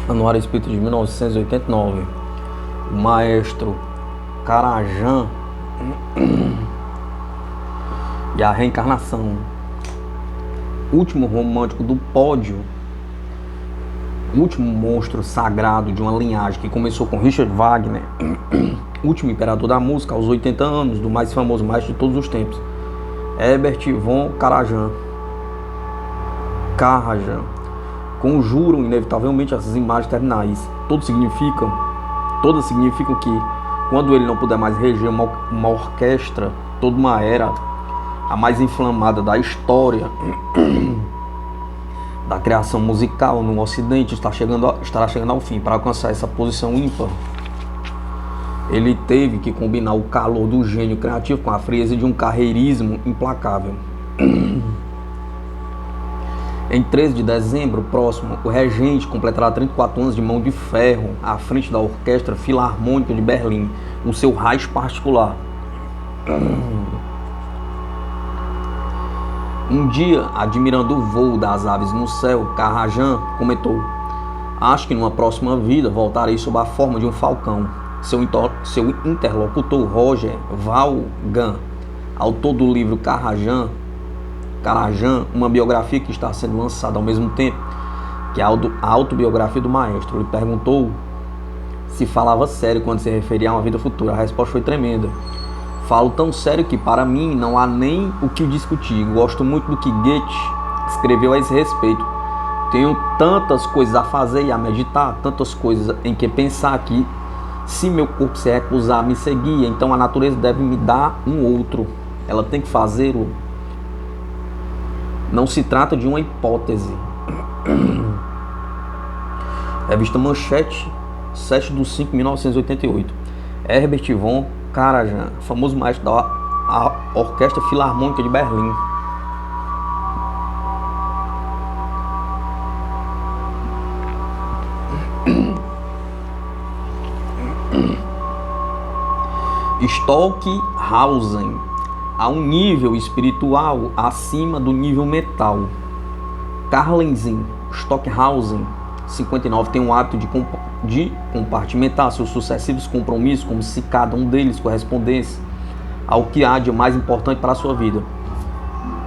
Anuário Espírita de 1989. O maestro Karajan e a reencarnação. Último romântico do pódio, último monstro sagrado de uma linhagem que começou com Richard Wagner, último imperador da música aos 80 anos, do mais famoso maestro de todos os tempos, Herbert von Karajan. Conjuram inevitavelmente essas imagens terminais. Todas significam que, quando ele não puder mais reger uma orquestra, toda uma era, a mais inflamada da história da criação musical no Ocidente, estará chegando ao fim. Para alcançar essa posição ímpar, ele teve que combinar o calor do gênio criativo com a frieza de um carreirismo implacável. Em 13 de dezembro próximo, o regente completará 34 anos de mão de ferro à frente da Orquestra Filarmônica de Berlim, o seu Reich particular. Um dia, admirando o voo das aves no céu, Karajan comentou: "Acho que numa próxima vida voltarei sob a forma de um falcão." Seu interlocutor, Roger Vaughan, autor do livro Karajan, uma biografia que está sendo lançada ao mesmo tempo que a autobiografia do maestro, lhe perguntou se falava sério quando se referia a uma vida futura. A resposta foi tremenda: "Falo tão sério que para mim não há nem o que discutir. Gosto muito do que Goethe escreveu a esse respeito. Tenho tantas coisas a fazer e a meditar, tantas coisas em que pensar que, se meu corpo se recusar a me seguir, então a natureza deve me dar um outro. Ela tem que fazê-lo. Não se trata de uma hipótese." Revista Manchete, 7/5/1988. Herbert von Karajan, famoso maestro da Orquestra Filarmônica de Berlim. Stockhausen, a um nível espiritual acima do nível mental. Carlenzen Stockhausen, 59, tem o hábito de compartimentar seus sucessivos compromissos como se cada um deles correspondesse ao que há de mais importante para a sua vida.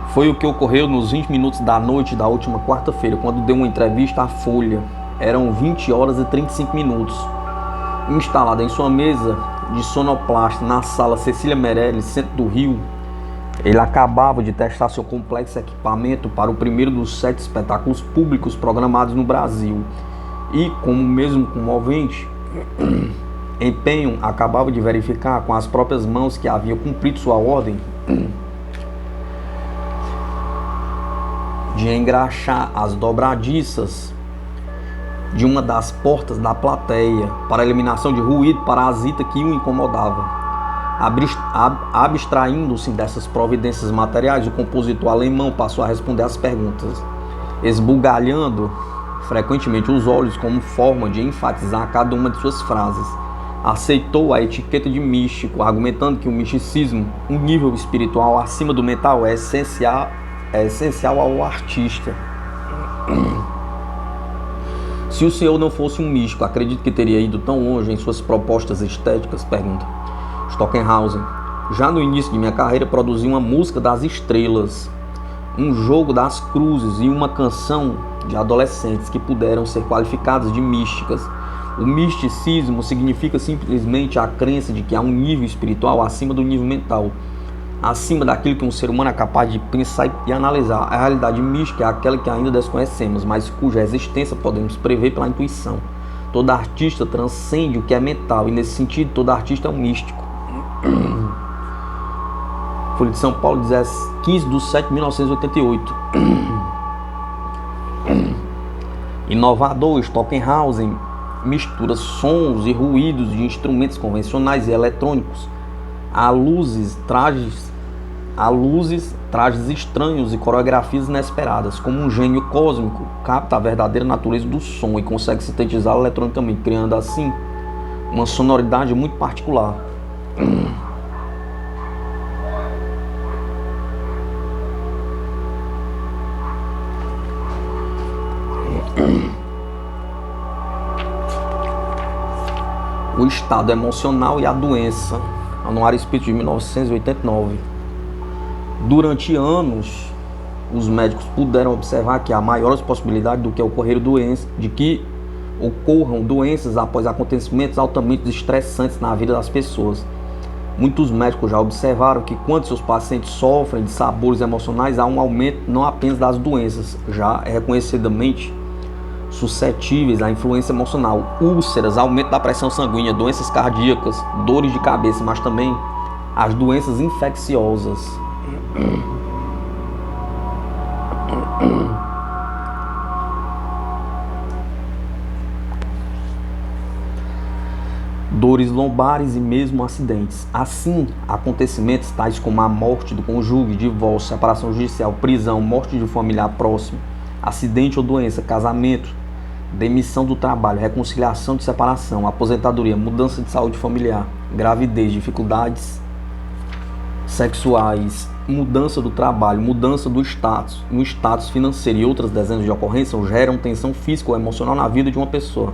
Foi o que ocorreu nos 20 minutos da noite da última quarta-feira, quando deu uma entrevista à Folha. Eram 20 horas e 35 minutos. Instalado em sua mesa de sonoplasta na sala Cecília Meirelles, centro do Rio, ele acabava de testar seu complexo equipamento para o primeiro dos 7 espetáculos públicos programados no Brasil. E, como mesmo comovente empenho, acabava de verificar com as próprias mãos que havia cumprido sua ordem de engraxar as dobradiças de uma das portas da plateia para a eliminação de ruído parasita que o incomodava. Abstraindo-se dessas providências materiais, o compositor alemão passou a responder às perguntas, esbugalhando frequentemente os olhos como forma de enfatizar cada uma de suas frases. Aceitou a etiqueta de místico, argumentando que o misticismo, um nível espiritual acima do mental, é essencial ao artista. Se o senhor não fosse um místico, acredito que teria ido tão longe em suas propostas estéticas? Pergunta Stockhausen. Já no início de minha carreira, produzi uma música das estrelas, um jogo das cruzes e uma canção de adolescentes que puderam ser qualificadas de místicas. O misticismo significa simplesmente a crença de que há um nível espiritual acima do nível mental, acima daquilo que um ser humano é capaz de pensar e analisar. A realidade mística é aquela que ainda desconhecemos, mas cuja existência podemos prever pela intuição. Todo artista transcende o que é mental, e nesse sentido todo artista é um místico. Folha de São Paulo, 15/7/1988. Inovador, Stockhausen mistura sons e ruídos de instrumentos convencionais e eletrônicos a luzes, trajes estranhos e coreografias inesperadas. Como um gênio cósmico, capta a verdadeira natureza do som e consegue sintetizá-lo eletronicamente, criando assim uma sonoridade muito particular. o estado emocional e a doença. Anuário Espírita de 1989. Durante anos, os médicos puderam observar que há maiores possibilidades de que ocorram doenças após acontecimentos altamente estressantes na vida das pessoas. Muitos médicos já observaram que quando seus pacientes sofrem de sabores emocionais, há um aumento não apenas das doenças, já reconhecidamente suscetíveis à influência emocional, úlceras, aumento da pressão sanguínea, doenças cardíacas, dores de cabeça, mas também as doenças infecciosas. Dores lombares e mesmo acidentes. Assim, acontecimentos tais como a morte do cônjuge, divórcio, separação judicial, prisão, morte de um familiar próximo, acidente ou doença, casamento, demissão do trabalho, reconciliação de separação, aposentadoria, mudança de saúde familiar, gravidez, dificuldades sexuais, mudança do trabalho, mudança do status, no status financeiro e outras dezenas de ocorrências geram tensão física ou emocional na vida de uma pessoa.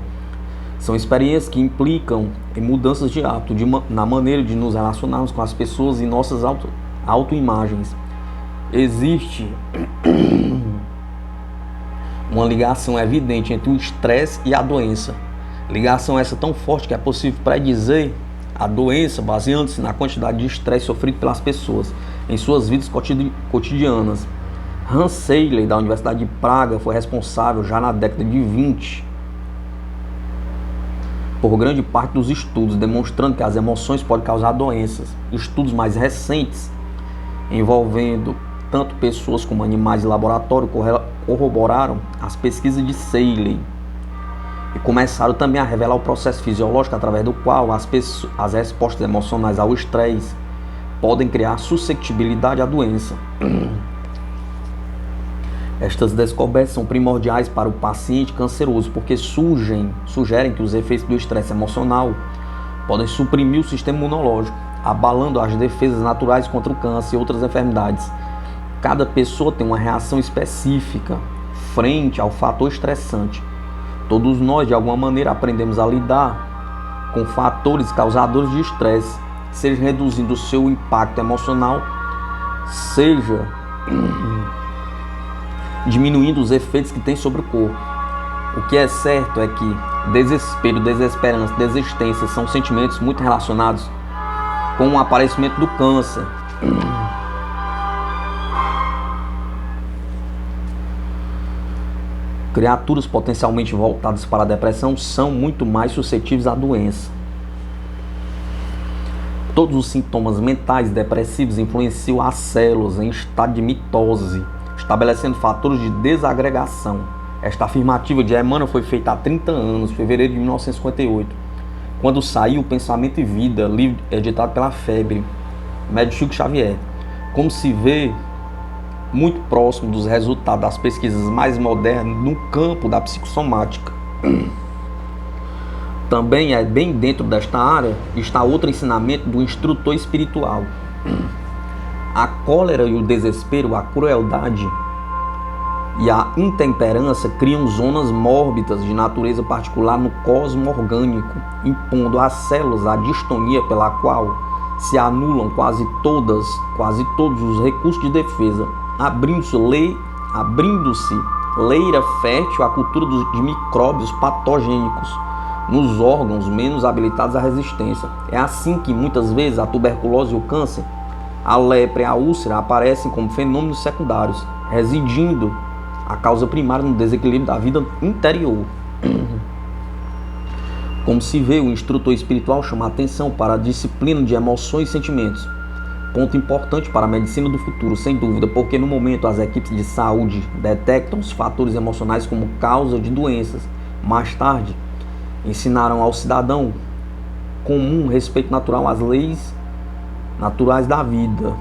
São experiências que implicam em mudanças de hábito, na maneira de nos relacionarmos com as pessoas e nossas autoimagens. Existe uma ligação evidente entre o estresse e a doença. Ligação essa tão forte que é possível predizer a doença baseando-se na quantidade de estresse sofrido pelas pessoas em suas vidas cotidianas. Hans Selye, da Universidade de Praga, foi responsável já na década de 20 por grande parte dos estudos, demonstrando que as emoções podem causar doenças. Estudos mais recentes, envolvendo tanto pessoas como animais de laboratório, corroboraram as pesquisas de Selye e começaram também a revelar o processo fisiológico através do qual as respostas emocionais ao estresse podem criar suscetibilidade à doença. Estas descobertas são primordiais para o paciente canceroso porque sugerem que os efeitos do estresse emocional podem suprimir o sistema imunológico, abalando as defesas naturais contra o câncer e outras enfermidades. Cada pessoa tem uma reação específica frente ao fator estressante. Todos nós, de alguma maneira, aprendemos a lidar com fatores causadores de estresse, seja reduzindo o seu impacto emocional, seja diminuindo os efeitos que tem sobre o corpo. O que é certo é que desespero, desesperança, desistência são sentimentos muito relacionados com o aparecimento do câncer. Criaturas potencialmente voltadas para a depressão são muito mais suscetíveis à doença. Todos os sintomas mentais depressivos influenciam as células em estado de mitose, estabelecendo fatores de desagregação. Esta afirmativa de Emmanuel foi feita há 30 anos, fevereiro de 1958, quando saiu o Pensamento e Vida, livro editado pela Febre, médico Chico Xavier. Como se vê, muito próximo dos resultados das pesquisas mais modernas no campo da psicossomática. Também é bem dentro desta área está outro ensinamento do instrutor espiritual. A cólera e o desespero, a crueldade e a intemperança criam zonas mórbidas de natureza particular no cosmo orgânico, impondo às células a distonia pela qual se anulam quase todos os recursos de defesa, abrindo-se leira fértil à cultura de micróbios patogênicos nos órgãos menos habilitados à resistência. É assim que muitas vezes a tuberculose e o câncer, a lepra e a úlcera aparecem como fenômenos secundários, residindo a causa primária no desequilíbrio da vida interior. Como se vê, o instrutor espiritual chama a atenção para a disciplina de emoções e sentimentos. Ponto importante para a medicina do futuro, sem dúvida, porque no momento as equipes de saúde detectam os fatores emocionais como causa de doenças. Mais tarde, ensinarão ao cidadão comum respeito natural às leis naturais da vida.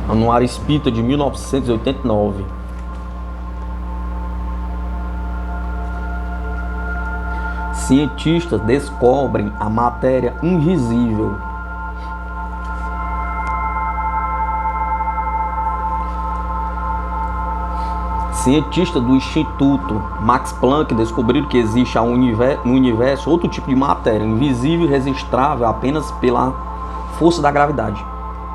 Anuário Espírita de 1989. Cientistas descobrem a matéria invisível. Cientistas do Instituto Max Planck descobriram que existe no universo outro tipo de matéria, invisível e registrável apenas pela força da gravidade.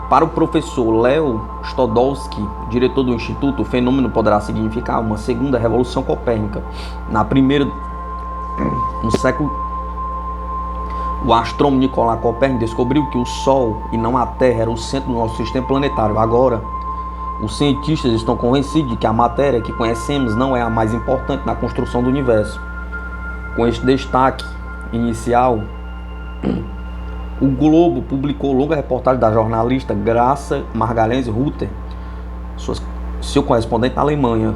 Para o professor Leo Stodowski, diretor do Instituto, o fenômeno poderá significar uma segunda revolução copérnica. No século, o astrônomo Nicolau Copérnico descobriu que o Sol e não a Terra era o centro do nosso sistema planetário. Agora, os cientistas estão convencidos de que a matéria que conhecemos não é a mais importante na construção do universo. Com este destaque inicial, o Globo publicou longa reportagem da jornalista Graça Margalhães Ruther, seu correspondente na Alemanha,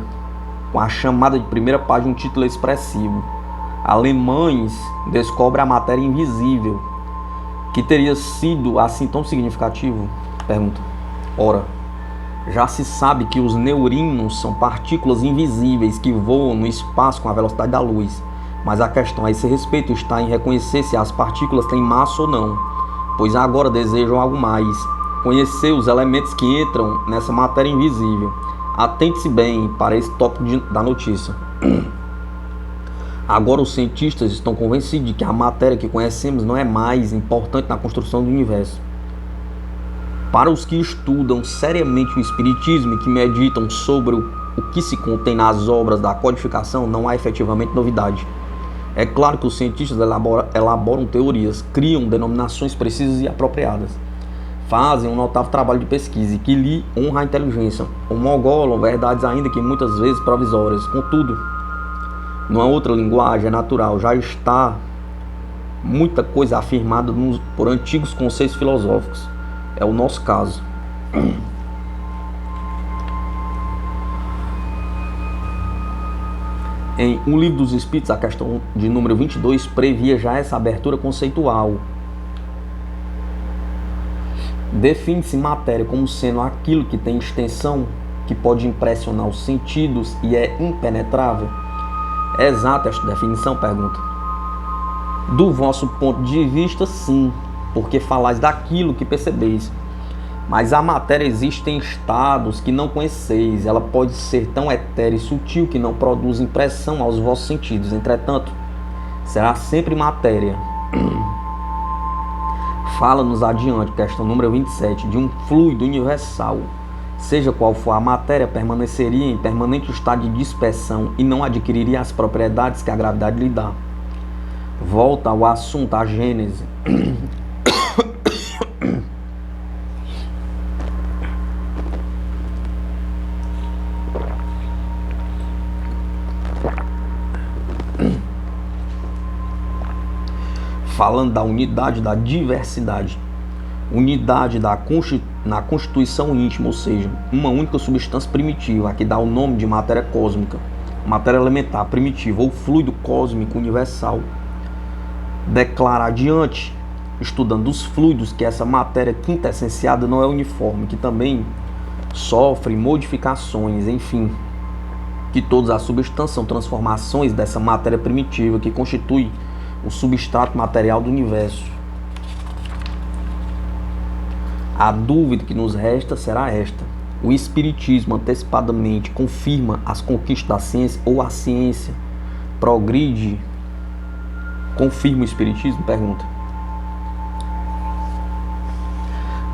com a chamada de primeira página um título expressivo: Alemães descobrem a matéria invisível. Que teria sido assim tão significativo? Pergunta. Ora, já se sabe que os neutrinos são partículas invisíveis que voam no espaço com a velocidade da luz. Mas a questão a esse respeito está em reconhecer se as partículas têm massa ou não, pois agora desejam algo mais: conhecer os elementos que entram nessa matéria invisível. Atente-se bem para esse tópico da notícia. Agora os cientistas estão convencidos de que a matéria que conhecemos não é mais importante na construção do universo. Para os que estudam seriamente o espiritismo e que meditam sobre o que se contém nas obras da codificação, não há efetivamente novidade. É claro que os cientistas elaboram teorias, criam denominações precisas e apropriadas, fazem um notável trabalho de pesquisa e que lhe honra a inteligência, homogolam verdades ainda que muitas vezes provisórias. Contudo, numa outra linguagem, é natural, já está muita coisa afirmada por antigos conceitos filosóficos. É o nosso caso. Em O Livro dos Espíritos, a questão de número 22 previa já essa abertura conceitual. Define-se matéria como sendo aquilo que tem extensão, que pode impressionar os sentidos e é impenetrável. É exata esta definição? Pergunta. Do vosso ponto de vista, sim, porque falais daquilo que percebeis. Mas a matéria existe em estados que não conheceis. Ela pode ser tão etérea e sutil que não produz impressão aos vossos sentidos. Entretanto, será sempre matéria. Fala-nos adiante, questão número 27, de um fluido universal. Seja qual for a matéria, permaneceria em permanente estado de dispersão e não adquiriria as propriedades que a gravidade lhe dá. Volta ao assunto, à Gênese. Falando da unidade da diversidade, unidade na constituição íntima, ou seja, uma única substância primitiva, a que dá o nome de matéria cósmica, matéria elementar primitiva ou fluido cósmico universal. Declara adiante, estudando os fluidos, que essa matéria quintessenciada não é uniforme, que também sofre modificações, enfim, que todas as substâncias são transformações dessa matéria primitiva que constitui o substrato material do universo. A dúvida que nos resta será esta: o Espiritismo antecipadamente confirma as conquistas da ciência ou a ciência progride? Confirma o Espiritismo? Pergunta.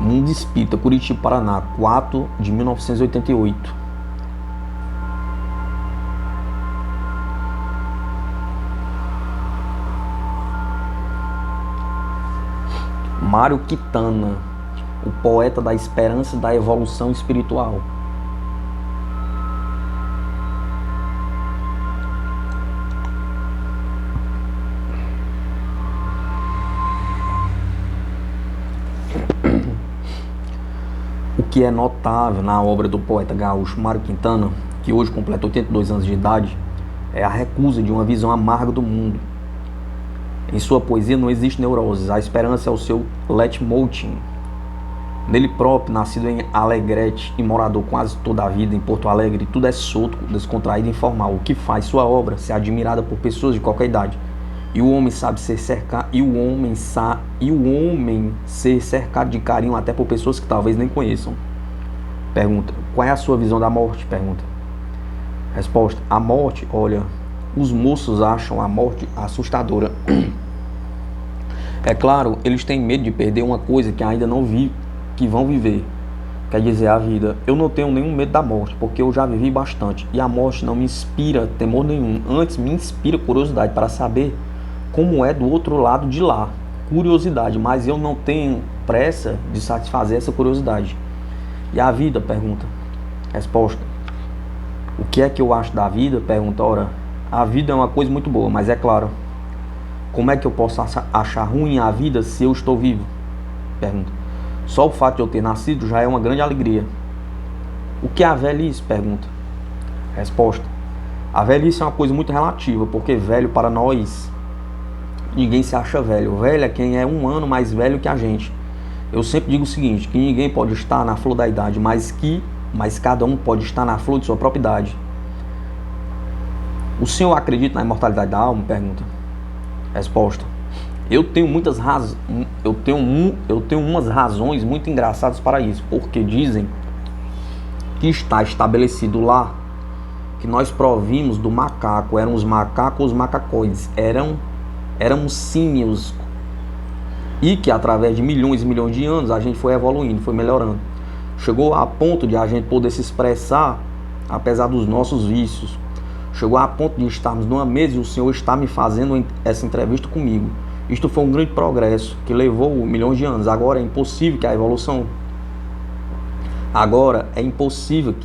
Mundo Espírita, Curitiba, Paraná, 4 de 1988. Mário Quintana, o poeta da esperança e da evolução espiritual. O que é notável na obra do poeta gaúcho Mário Quintana, que hoje completa 82 anos de idade, é a recusa de uma visão amarga do mundo. Em sua poesia não existe neuroses, a esperança é o seu leitmotiv. Nele próprio, nascido em Alegrete e morador quase toda a vida em Porto Alegre, tudo é solto, descontraído e informal, o que faz sua obra ser admirada por pessoas de qualquer idade. E o homem sabe ser cercado, ser cercado de carinho até por pessoas que talvez nem conheçam. Pergunta: qual é a sua visão da morte? Pergunta. Resposta: a morte, olha, os moços acham a morte assustadora. É claro, eles têm medo de perder uma coisa que ainda não vi, que vão viver. Quer dizer, a vida. Eu não tenho nenhum medo da morte, porque eu já vivi bastante. E a morte não me inspira temor nenhum. Antes, me inspira curiosidade para saber como é do outro lado de lá. Curiosidade, mas eu não tenho pressa de satisfazer essa curiosidade. E a vida? Pergunta. Resposta: o que é que eu acho da vida? Pergunta. Ora, a vida é uma coisa muito boa, mas é claro, como é que eu posso achar ruim a vida se eu estou vivo? Pergunta. Só o fato de eu ter nascido já é uma grande alegria. O que é a velhice? Pergunta. Resposta: a velhice é uma coisa muito relativa, porque velho para nós, ninguém se acha velho. Velho é quem é um ano mais velho que a gente. Eu sempre digo o seguinte, que ninguém pode estar na flor da idade, mas cada um pode estar na flor de sua própria idade. O senhor acredita na imortalidade da alma? Pergunta. Resposta: eu tenho umas razões muito engraçadas para isso, porque dizem que está estabelecido lá que nós provimos do macaco, eram os macacos, os macacoides, eram símios, e que através de milhões e milhões de anos a gente foi evoluindo, foi melhorando. Chegou a ponto de a gente poder se expressar apesar dos nossos vícios. Chegou a ponto de estarmos numa mesa e o senhor está me fazendo essa entrevista comigo. Isto foi um grande progresso que levou milhões de anos. Agora é impossível que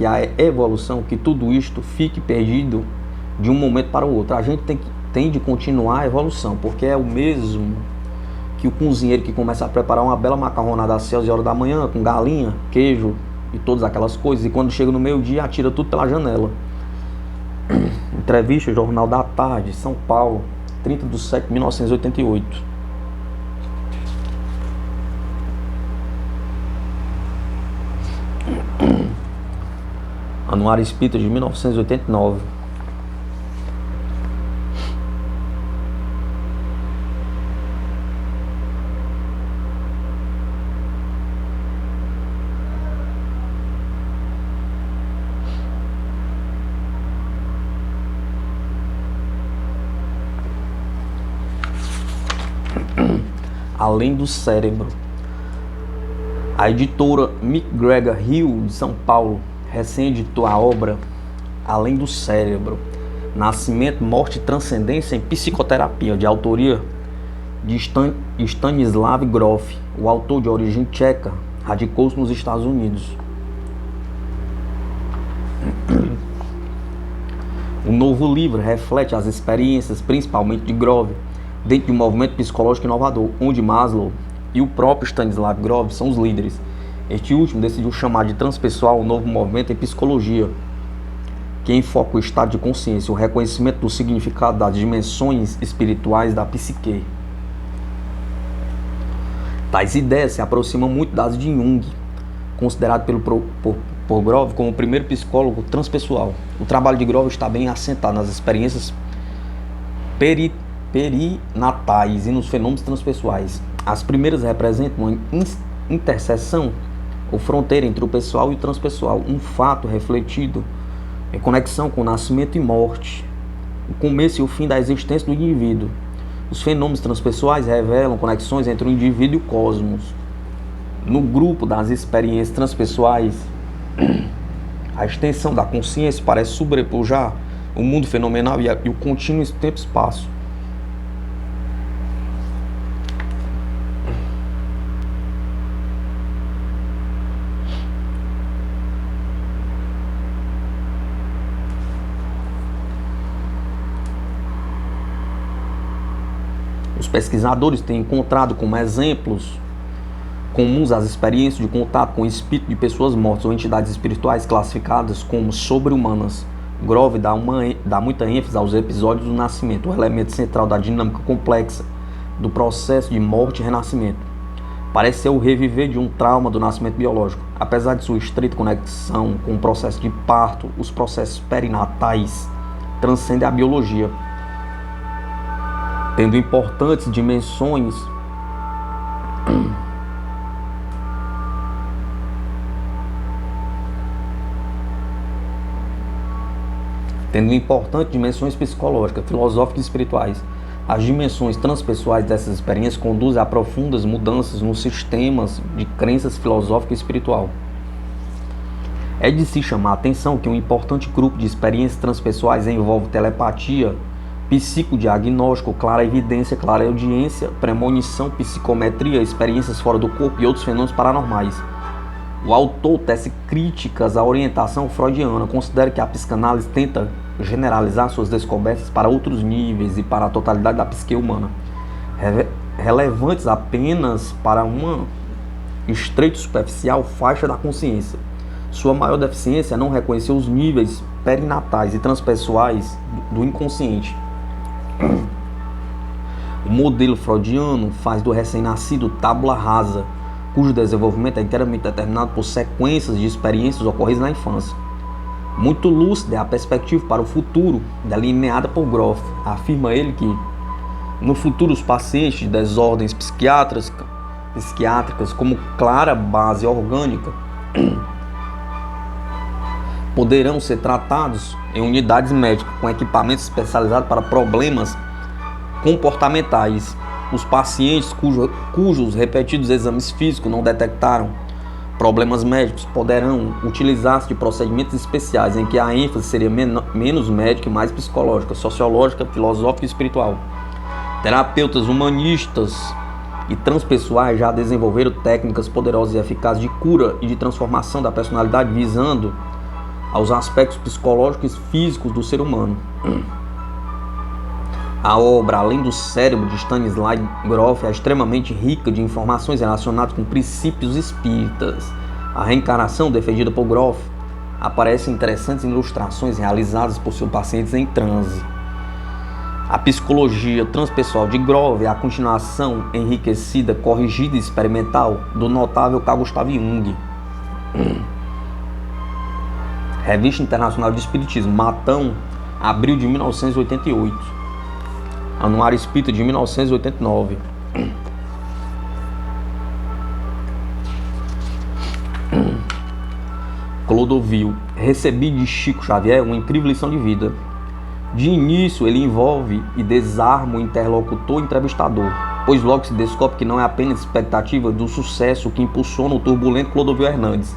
a evolução, que tudo isto fique perdido de um momento para o outro. A gente tem de continuar a evolução, porque é o mesmo que o cozinheiro que começa a preparar uma bela macarronada às 6 horas da manhã, com galinha, queijo e todas aquelas coisas, e quando chega no meio-dia atira tudo pela janela. Entrevista, Jornal da Tarde, São Paulo, 30 de setembro de 1988. Anuário Espírita de 1989. Além do Cérebro. A editora McGregor Hill, de São Paulo, recém-editou a obra Além do Cérebro, Nascimento, Morte e Transcendência em Psicoterapia, de autoria de Stanislav Grof. O autor, de origem tcheca, radicou-se nos Estados Unidos. O novo livro reflete as experiências, principalmente de Grof, dentro de um movimento psicológico inovador, onde Maslow e o próprio Stanislav Grof são os líderes. Este último decidiu chamar de transpessoal um novo movimento em psicologia, que enfoca o estado de consciência, o reconhecimento do significado das dimensões espirituais da psique. Tais ideias se aproximam muito das de Jung, considerado por Grof como o primeiro psicólogo transpessoal. O trabalho de Grof está bem assentado nas experiências perinatais e nos fenômenos transpessoais. As primeiras representam uma interseção ou fronteira entre o pessoal e o transpessoal, um fato refletido em conexão com o nascimento e morte, o começo e o fim da existência do indivíduo. Os fenômenos transpessoais revelam conexões entre o indivíduo e o cosmos. No grupo das experiências transpessoais, a extensão da consciência parece sobrepujar o mundo fenomenal e o contínuo tempo-espaço. Os pesquisadores têm encontrado como exemplos comuns as experiências de contato com o espírito de pessoas mortas ou entidades espirituais classificadas como sobre-humanas. Grof dá muita ênfase aos episódios do nascimento, o elemento central da dinâmica complexa do processo de morte e renascimento. Parece ser o reviver de um trauma do nascimento biológico. Apesar de sua estreita conexão com o processo de parto, os processos perinatais transcendem a biologia, tendo importantes dimensões tendo importantes dimensões psicológicas, filosóficas e espirituais. As dimensões transpessoais dessas experiências conduzem a profundas mudanças nos sistemas de crenças filosófica e espiritual. É de se chamar a atenção que um importante grupo de experiências transpessoais envolve telepatia, psicodiagnóstico, clarevidência, clareaudiência, premonição, psicometria, experiências fora do corpo e outros fenômenos paranormais. O autor tece críticas à orientação freudiana, considera que a psicanálise tenta generalizar suas descobertas para outros níveis e para a totalidade da psique humana, relevantes apenas para uma estreita e superficial faixa da consciência. Sua maior deficiência é não reconhecer os níveis perinatais e transpessoais do inconsciente. O modelo freudiano faz do recém-nascido tábula rasa, cujo desenvolvimento é inteiramente determinado por sequências de experiências ocorridas na infância. Muito lúcida é a perspectiva para o futuro, delineada por Grof. Afirma ele que, no futuro, os pacientes de desordens psiquiátricas como clara base orgânica poderão ser tratados em unidades médicas com equipamentos especializados para problemas comportamentais. Os pacientes cujos repetidos exames físicos não detectaram problemas médicos poderão utilizar-se de procedimentos especiais em que a ênfase seria menos médica e mais psicológica, sociológica, filosófica e espiritual. Terapeutas humanistas e transpessoais já desenvolveram técnicas poderosas e eficazes de cura e de transformação da personalidade visando aos aspectos psicológicos e físicos do ser humano. A obra, além do cérebro de Stanislav Grof, é extremamente rica de informações relacionadas com princípios espíritas. A reencarnação, defendida por Grof, aparece em interessantes ilustrações realizadas por seus pacientes em transe. A psicologia transpessoal de Grof é a continuação enriquecida, corrigida e experimental do notável Carl Gustav Jung. Revista Internacional de Espiritismo, Matão, abril de 1988. Anuário Espírita de 1989. Clodovil. Recebi de Chico Xavier uma incrível lição de vida. De início, ele envolve e desarma o interlocutor entrevistador, pois logo se descobre que não é apenas expectativa do sucesso que impulsiona o turbulento Clodovil Hernandes,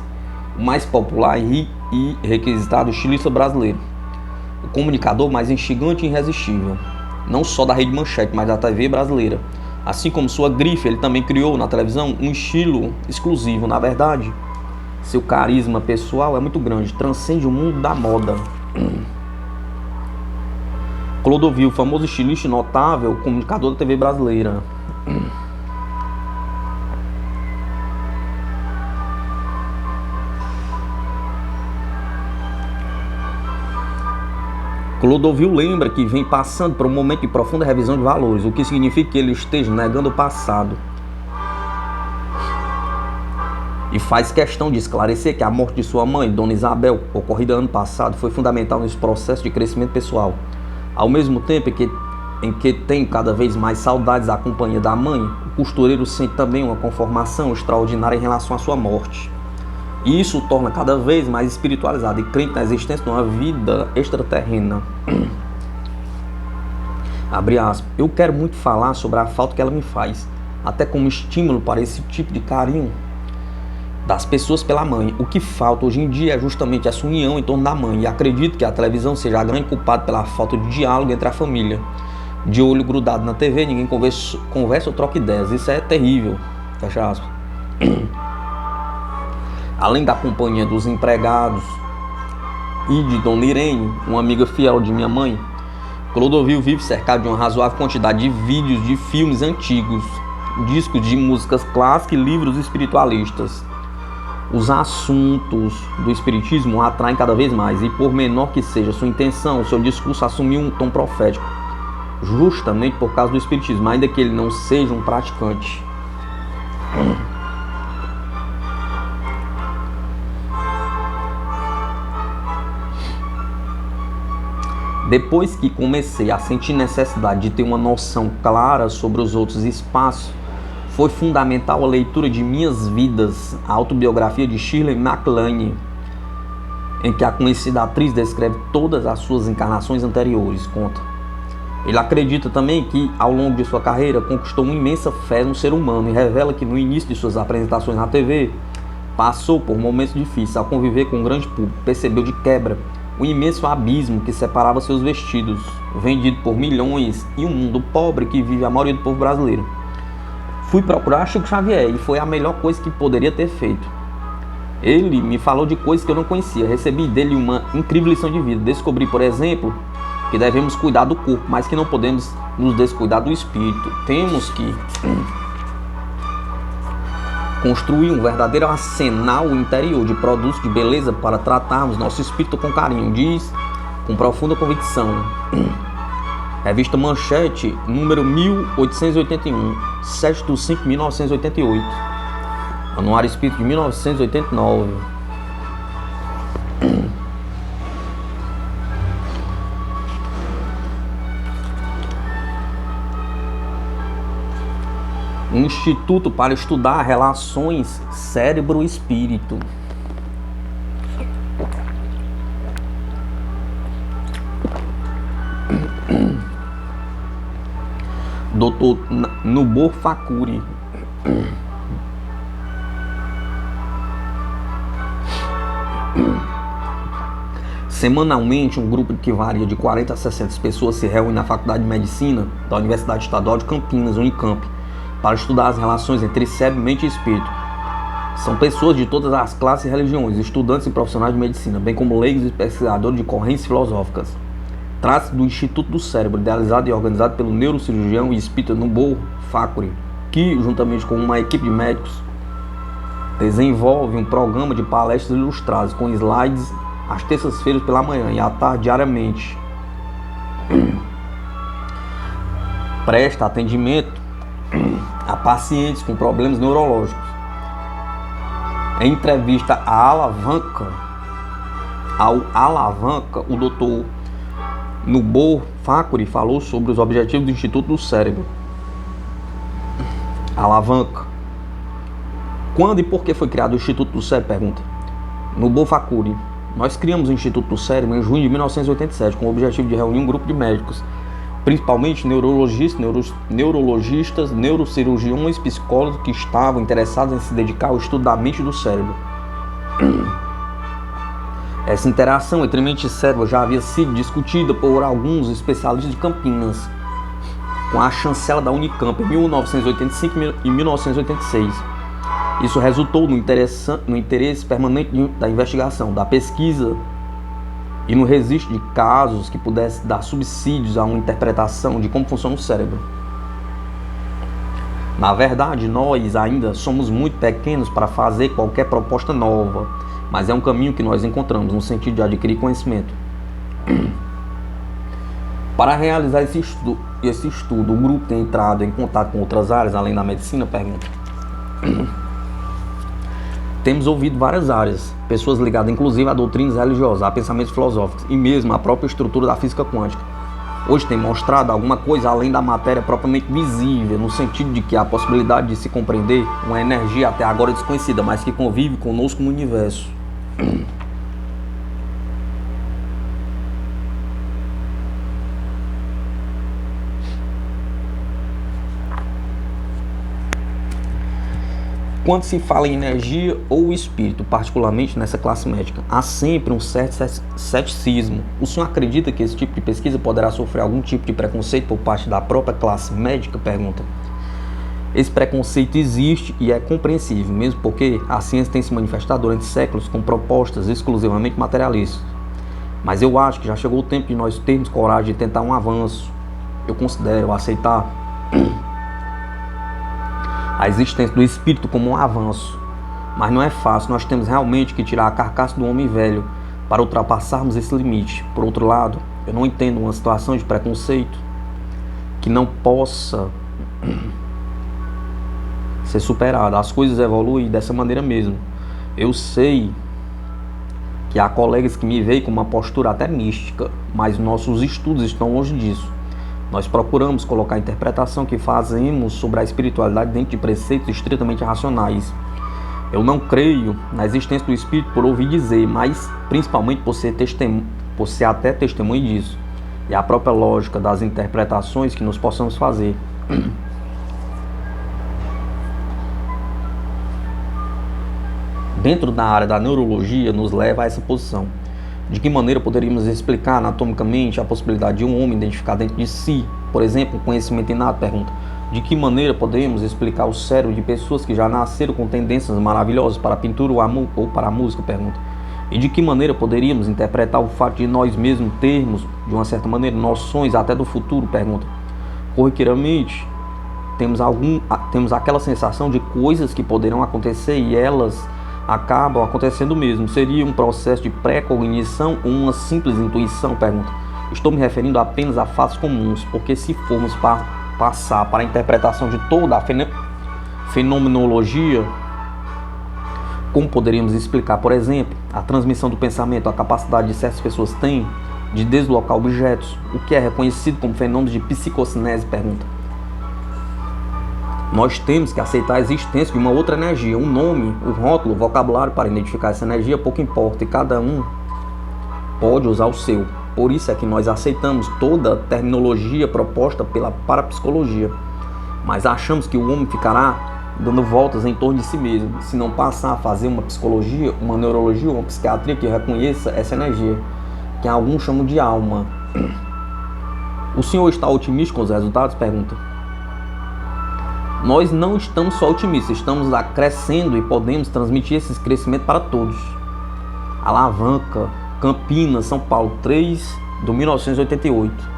o mais popular e requisitado estilista brasileiro, o comunicador mais instigante e irresistível, não só da Rede Manchete, mas da TV brasileira. Assim como sua grife, ele também criou na televisão um estilo exclusivo. Na verdade, seu carisma pessoal é muito grande, transcende o mundo da moda. Clodovil, famoso estilista e notável comunicador da TV brasileira. Clodovil lembra que vem passando por um momento de profunda revisão de valores, o que significa que ele esteja negando o passado. E faz questão de esclarecer que a morte de sua mãe, Dona Isabel, ocorrida ano passado, foi fundamental nesse processo de crescimento pessoal. Ao mesmo tempo em que tem cada vez mais saudades da companhia da mãe, o costureiro sente também uma conformação extraordinária em relação à sua morte. E isso o torna cada vez mais espiritualizado e crente na existência de uma vida extraterrena. Abre aspas. Eu quero muito falar sobre a falta que ela me faz, até como estímulo para esse tipo de carinho das pessoas pela mãe. O que falta hoje em dia é justamente essa união em torno da mãe, e acredito que a televisão seja a grande culpada pela falta de diálogo entre a família. De olho grudado na TV, ninguém conversa ou troca ideias. Isso é terrível. Fecha aspas. Além da companhia dos empregados e de Dona Irene, uma amiga fiel de minha mãe, Clodovil vive cercado de uma razoável quantidade de vídeos de filmes antigos, discos de músicas clássicas e livros espiritualistas. Os assuntos do espiritismo o atraem cada vez mais, e por menor que seja sua intenção, seu discurso assumiu um tom profético, justamente por causa do espiritismo, ainda que ele não seja um praticante. Depois que comecei a sentir necessidade de ter uma noção clara sobre os outros espaços, foi fundamental a leitura de Minhas Vidas, a autobiografia de Shirley MacLaine. em que a conhecida atriz descreve todas as suas encarnações anteriores, conta. Ele acredita também que, ao longo de sua carreira, conquistou uma imensa fé no ser humano e revela que, no início de suas apresentações na TV, passou por momentos difíceis ao conviver com um grande público, percebeu de quebra o imenso abismo que separava seus vestidos, vendido por milhões, e um mundo pobre que vive a maioria do povo brasileiro. Fui procurar Chico Xavier e foi a melhor coisa que poderia ter feito. Ele me falou de coisas que eu não conhecia, recebi dele uma incrível lição de vida. Descobri, por exemplo, que devemos cuidar do corpo, mas que não podemos nos descuidar do espírito. Temos que construir um verdadeiro arsenal interior de produtos de beleza para tratarmos nosso espírito com carinho, diz com profunda convicção. Revista Manchete, número 1881, 7/5/1988. Anuário Espírito de 1989. Um instituto para estudar relações cérebro-espírito. Dr. Nubor Fakuri. Semanalmente, um grupo que varia de 40 a 60 pessoas se reúne na Faculdade de Medicina da Universidade Estadual de Campinas, Unicamp, para estudar as relações entre cérebro, mente e espírito. São pessoas de todas as classes e religiões, estudantes e profissionais de medicina, bem como leigos e pesquisadores de correntes filosóficas. Trata-se do Instituto do Cérebro, idealizado e organizado pelo neurocirurgião e espírita Nubor Fakuri, que, juntamente com uma equipe de médicos, desenvolve um programa de palestras ilustradas com slides às terças-feiras pela manhã e à tarde diariamente. Presta atendimento a pacientes com problemas neurológicos. Em entrevista ao Alavanca, o Dr. Nubor Fakuri falou sobre os objetivos do Instituto do Cérebro. Alavanca. Quando e por que foi criado o Instituto do Cérebro? Pergunta Nubor Fakuri. Nós criamos o Instituto do Cérebro em junho de 1987 com o objetivo de reunir um grupo de médicos, principalmente neurologistas, neurocirurgiões, psicólogos que estavam interessados em se dedicar ao estudo da mente e do cérebro. Essa interação entre mente e cérebro já havia sido discutida por alguns especialistas de Campinas, com a chancela da Unicamp em 1985 e 1986. Isso resultou no interesse permanente da investigação, da pesquisa e no registro de casos que pudesse dar subsídios a uma interpretação de como funciona o cérebro. Na verdade, nós ainda somos muito pequenos para fazer qualquer proposta nova, mas é um caminho que nós encontramos no sentido de adquirir conhecimento. Para realizar esse estudo, o grupo tem entrado em contato com outras áreas além da medicina? Pergunta. Temos ouvido várias áreas, pessoas ligadas inclusive a doutrinas religiosas, a pensamentos filosóficos e mesmo a própria estrutura da física quântica. Hoje tem mostrado alguma coisa além da matéria propriamente visível, no sentido de que há a possibilidade de se compreender uma energia até agora desconhecida, mas que convive conosco no universo. Quando se fala em energia ou espírito, particularmente nessa classe médica, há sempre um certo ceticismo. O senhor acredita que esse tipo de pesquisa poderá sofrer algum tipo de preconceito por parte da própria classe médica? Pergunta. Esse preconceito existe e é compreensível, mesmo porque a ciência tem se manifestado durante séculos com propostas exclusivamente materialistas. Mas eu acho que já chegou o tempo de nós termos coragem de tentar um avanço. Eu considero aceitar a existência do espírito como um avanço, mas não é fácil. Nós temos realmente que tirar a carcaça do homem velho para ultrapassarmos esse limite. Por outro lado, eu não entendo uma situação de preconceito que não possa ser superada. As coisas evoluem dessa maneira mesmo. Eu sei que há colegas que me veem com uma postura até mística, mas nossos estudos estão longe disso. Nós procuramos colocar a interpretação que fazemos sobre a espiritualidade dentro de preceitos estritamente racionais. Eu não creio na existência do Espírito por ouvir dizer, mas principalmente por ser até testemunho disso. E a própria lógica das interpretações que nós possamos fazer. Dentro da área da neurologia, nos leva a essa posição. De que maneira poderíamos explicar anatomicamente a possibilidade de um homem identificar dentro de si, por exemplo, um conhecimento inato? Pergunta. De que maneira podemos explicar o cérebro de pessoas que já nasceram com tendências maravilhosas para a pintura ou para a música? Pergunta. E de que maneira poderíamos interpretar o fato de nós mesmos termos, de uma certa maneira, noções até do futuro? Pergunta. Corriqueiramente, temos aquela sensação de coisas que poderão acontecer e elas acabam acontecendo mesmo. Seria um processo de pré-cognição ou uma simples intuição? Pergunta. Estou me referindo apenas a fatos comuns, porque se formos passar para a interpretação de toda a fenomenologia, como poderíamos explicar, por exemplo, a transmissão do pensamento, a capacidade de certas pessoas têm de deslocar objetos, o que é reconhecido como fenômeno de psicocinese? Pergunta. Nós temos que aceitar a existência de uma outra energia, um nome, o rótulo, o vocabulário para identificar essa energia, pouco importa, e cada um pode usar o seu. Por isso é que nós aceitamos toda a terminologia proposta pela parapsicologia, mas achamos que o homem ficará dando voltas em torno de si mesmo, se não passar a fazer uma psicologia, uma neurologia, uma psiquiatria que reconheça essa energia, que alguns chamam de alma. O senhor está otimista com os resultados? Pergunta. Nós não estamos só otimistas, estamos lá crescendo e podemos transmitir esse crescimento para todos. Alavanca, Campinas, São Paulo, 3/1988.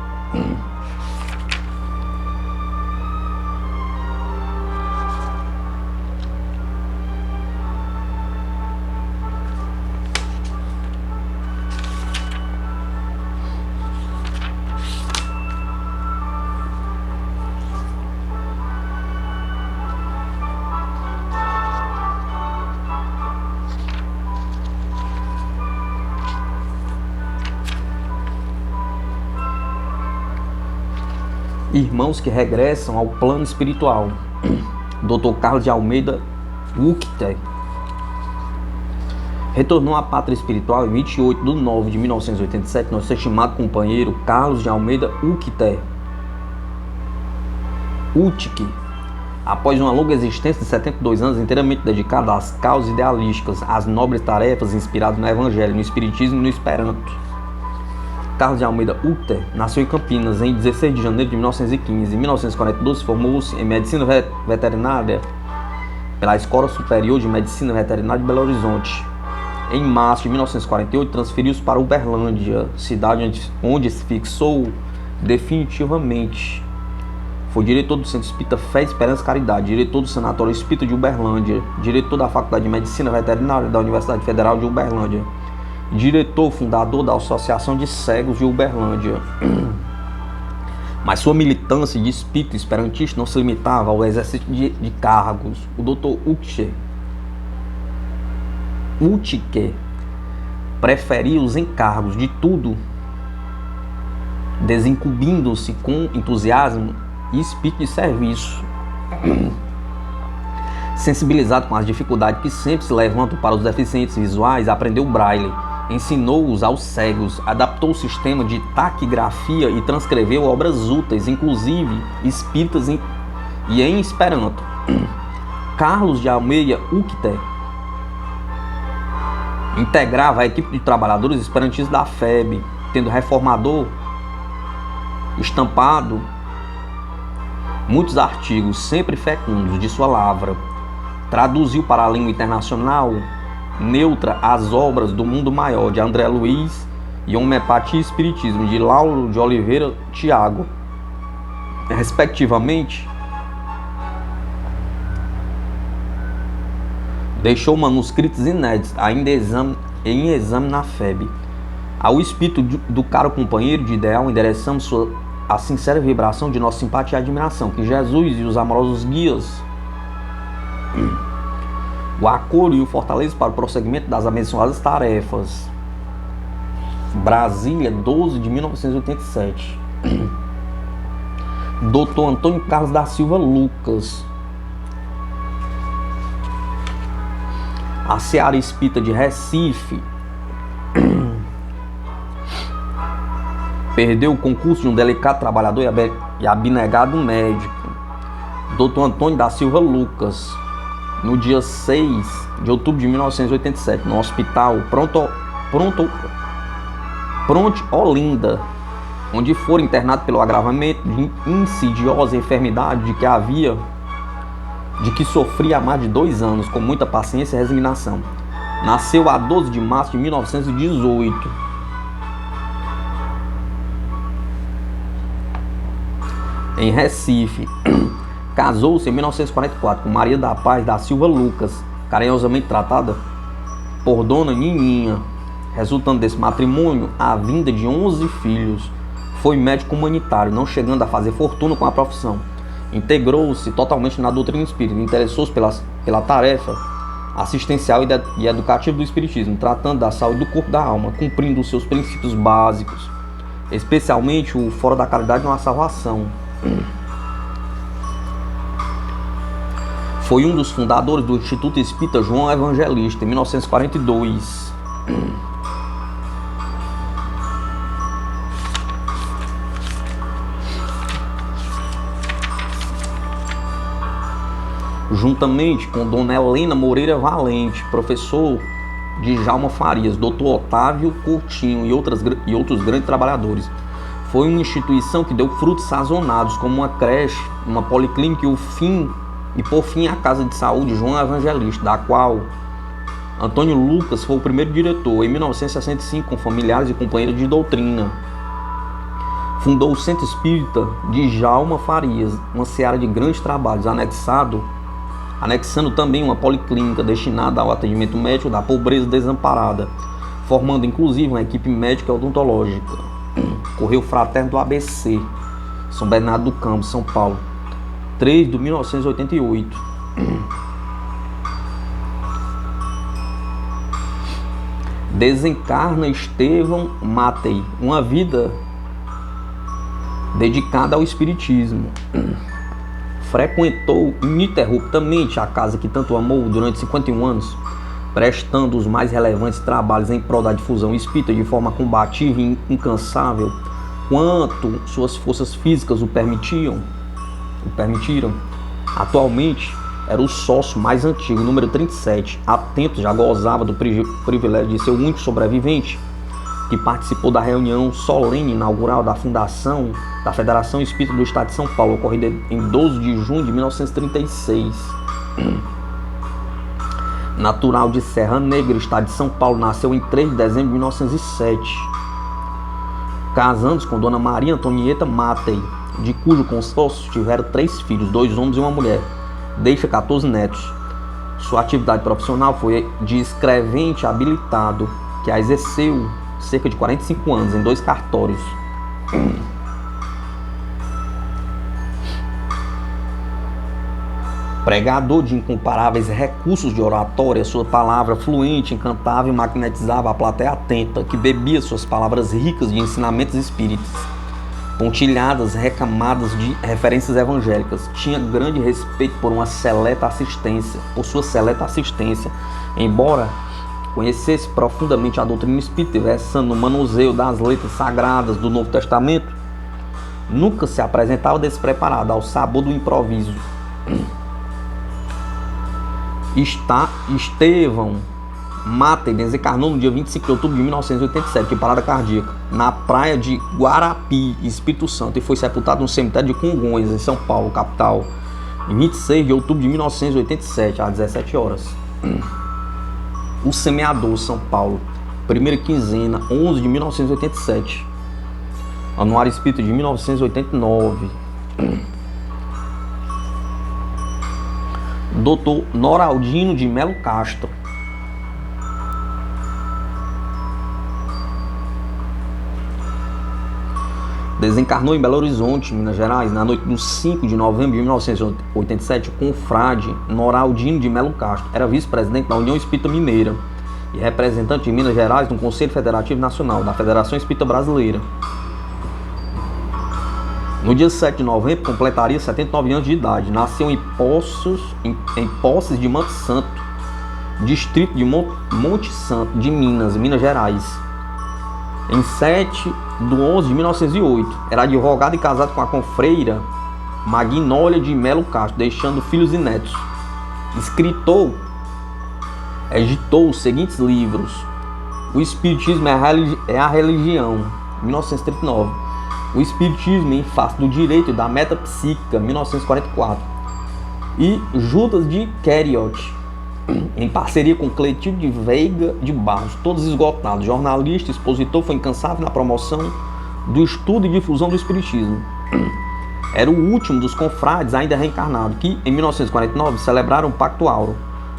Irmãos que regressam ao plano espiritual. Dr. Carlos de Almeida Uchter retornou à pátria espiritual em 28/9/1987, nosso estimado companheiro Carlos de Almeida Uchter, após uma longa existência de 72 anos inteiramente dedicada às causas idealísticas, às nobres tarefas inspiradas no Evangelho, no Espiritismo e no Esperanto. Carlos de Almeida Uchter nasceu em Campinas em 16 de janeiro de 1915. Em 1942, formou-se em Medicina Veterinária pela Escola Superior de Medicina Veterinária de Belo Horizonte. Em março de 1948, transferiu-se para Uberlândia, cidade onde se fixou definitivamente. Foi diretor do Centro Espírita Fé, Esperança e Caridade, diretor do Sanatório Espírita de Uberlândia, diretor da Faculdade de Medicina Veterinária da Universidade Federal de Uberlândia, diretor fundador da Associação de Cegos de Uberlândia. Mas sua militância de espírito esperantista não se limitava ao exercício de cargos. O Dr. Uchter preferia os encargos de tudo, desincumbindo-se com entusiasmo e espírito de serviço. Sensibilizado com as dificuldades que sempre se levantam para os deficientes visuais, aprendeu Braille, ensinou-os aos cegos, adaptou o sistema de taquigrafia e transcreveu obras úteis, inclusive espíritas e em Esperanto. Carlos de Almeida Uchter integrava a equipe de trabalhadores esperantistas da FEB, tendo reformador estampado muitos artigos sempre fecundos de sua lavra. Traduziu para a língua internacional neutra as obras do Mundo Maior, de André Luiz, e Homeopatia e Espiritismo, de Lauro de Oliveira Thiago, respectivamente. Deixou manuscritos inéditos, ainda em exame na FEB. Ao espírito do caro companheiro de ideal, endereçamos a sincera vibração de nossa simpatia e admiração. Que Jesus e os amorosos guias o acolho e o fortaleça para o prosseguimento das abençoadas tarefas. Brasília, 12/1987. Dr. Antônio Carlos da Silva Lucas A Seara Espírita de Recife perdeu o concurso de um delicado trabalhador e abnegado médico, Dr. Antônio da Silva Lucas, no dia 6 de outubro de 1987, no Hospital Pronto Olinda, onde foi internado pelo agravamento de insidiosa enfermidade de que sofria há mais de 2 anos, com muita paciência e resignação. Nasceu a 12 de março de 1918. Em Recife. Casou-se em 1944 com Maria da Paz da Silva Lucas, carinhosamente tratada por Dona Nininha. Resultando desse matrimônio, a vinda de 11 filhos. Foi médico humanitário, não chegando a fazer fortuna com a profissão. Integrou-se totalmente na doutrina espírita, interessou-se pela tarefa assistencial e educativa do espiritismo, tratando da saúde do corpo e da alma, cumprindo os seus princípios básicos, especialmente o fora da caridade não há salvação. Foi um dos fundadores do Instituto Espírita João Evangelista, em 1942. Juntamente com Dona Helena Moreira Valente, professor de Djalma Farias, Dr. Otávio Coutinho e outros grandes trabalhadores. Foi uma instituição que deu frutos sazonados, como uma creche, uma policlínica e por fim a Casa de Saúde João Evangelista, da qual Antônio Lucas foi o primeiro diretor, em 1965, com familiares e companheiros de doutrina. Fundou o Centro Espírita de Djalma Farias, uma seara de grandes trabalhos, anexando também uma policlínica destinada ao atendimento médico da pobreza desamparada, formando inclusive uma equipe médica e odontológica. Correio Fraterno do ABC, São Bernardo do Campo, São Paulo, 3 de 1988. Desencarna Estevão Matei, uma vida dedicada ao espiritismo. Frequentou ininterruptamente a casa que tanto amou durante 51 anos, prestando os mais relevantes trabalhos em prol da difusão espírita de forma combativa e incansável, quanto suas forças físicas o permitiram. Atualmente era o sócio mais antigo, número 37. Atento, já gozava do privilégio de ser o único sobrevivente que participou da reunião solene inaugural da fundação da Federação Espírita do Estado de São Paulo, ocorrida em 12 de junho de 1936. Natural de Serra Negra, Estado de São Paulo, nasceu em 3 de dezembro de 1907. Casando-se com Dona Maria Antonieta Matei, de cujo consórcio tiveram 3 filhos, 2 homens e uma mulher. Deixa 14 netos. Sua atividade profissional foi de escrevente habilitado, que a exerceu cerca de 45 anos em 2 cartórios. Pregador de incomparáveis recursos de oratória, sua palavra fluente encantava e magnetizava a plateia atenta, que bebia suas palavras ricas de ensinamentos espíritas, pontilhadas, recamadas de referências evangélicas. Tinha grande respeito por sua seleta assistência, embora conhecesse profundamente a doutrina espírita, versando no manuseio das letras sagradas do Novo Testamento, nunca se apresentava despreparado ao sabor do improviso. Estevão Matei desencarnou no dia 25 de outubro de 1987, de parada cardíaca, na praia de Guarapi, Espírito Santo, e foi sepultado no cemitério de Congonhas, em São Paulo, capital, em 26 de outubro de 1987, às 17 horas. O Semeador, São Paulo, primeira quinzena, 11 de 1987. Anuário Espírita de 1989. Dr. Noraldino de Melo Castro. Desencarnou em Belo Horizonte, Minas Gerais, na noite do 5 de novembro de 1987, com o frade Noraldino de Melo Castro. Era vice-presidente da União Espírita Mineira e representante de Minas Gerais no Conselho Federativo Nacional da Federação Espírita Brasileira. No dia 7 de novembro, completaria 79 anos de idade. Nasceu em Poços de Manto Santo, distrito de Monte Santo, de Minas Gerais. Em 7/11/1908, era advogado e casado com a confreira Magnólia de Melo Castro, deixando filhos e netos. Escritor, editou os seguintes livros: O Espiritismo é a Religião, 1939. O Espiritismo em Face do Direito e da Metapsíquica, 1944. E Judas de Queriote, em parceria com Cletilde de Veiga de Barros, todos esgotados. Jornalista, expositor, foi incansável na promoção do estudo e difusão do Espiritismo. Era o último dos confrades ainda reencarnados, que, em 1949, celebraram o Pacto Áureo,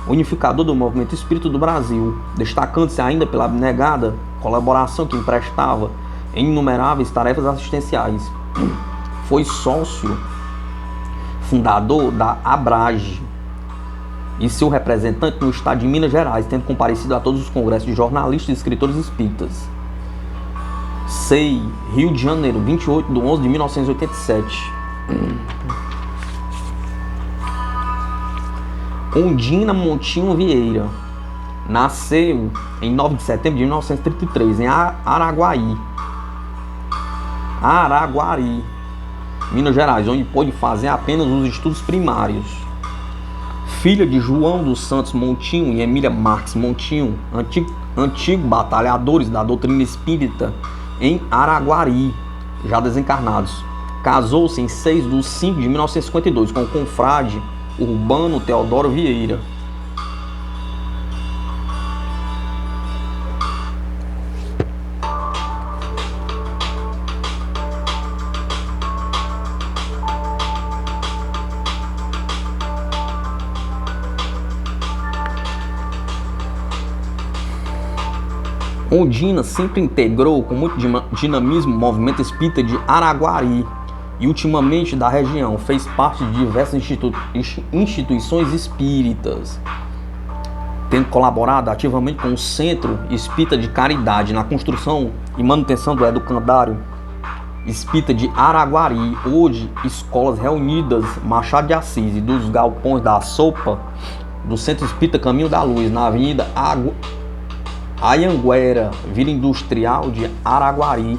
unificador do movimento espírita do Brasil, destacando-se ainda pela abnegada colaboração que emprestava em inumeráveis tarefas assistenciais. Foi sócio fundador da Abrage e seu representante no estado de Minas Gerais, tendo comparecido a todos os congressos de jornalistas e escritores espíritas. SEI, Rio de Janeiro, 28/11/1987. Ondina Montinho Vieira nasceu em 9 de setembro de 1933 em Araguari, Minas Gerais, onde pôde fazer apenas os estudos primários. Filha de João dos Santos Montinho e Emília Marques Montinho, antigos batalhadores da doutrina espírita em Araguari, já desencarnados. Casou-se em 6/5/1952 com o confrade Urbano Teodoro Vieira. Ondina sempre integrou com muito dinamismo o movimento espírita de Araguari e ultimamente da região. Fez parte de diversas instituições espíritas, tendo colaborado ativamente com o Centro Espírita de Caridade na construção e manutenção do educandário espírita de Araguari, hoje Escolas Reunidas Machado de Assis, e dos galpões da sopa do Centro Espírita Caminho da Luz, na Avenida Ayanguera, Vila Industrial de Araguari.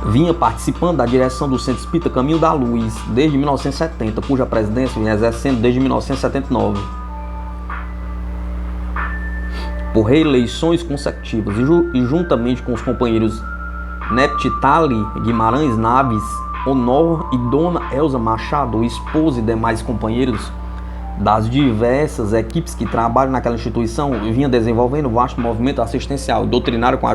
Vinha participando da direção do Centro Espírita Caminho da Luz desde 1970, cuja presidência vinha exercendo desde 1979. Por reeleições consecutivas e juntamente com os companheiros Neptitali Guimarães Naves, Honor e Dona Elza Machado, esposa e demais companheiros das diversas equipes que trabalham naquela instituição, vinha desenvolvendo vasto movimento assistencial e doutrinário com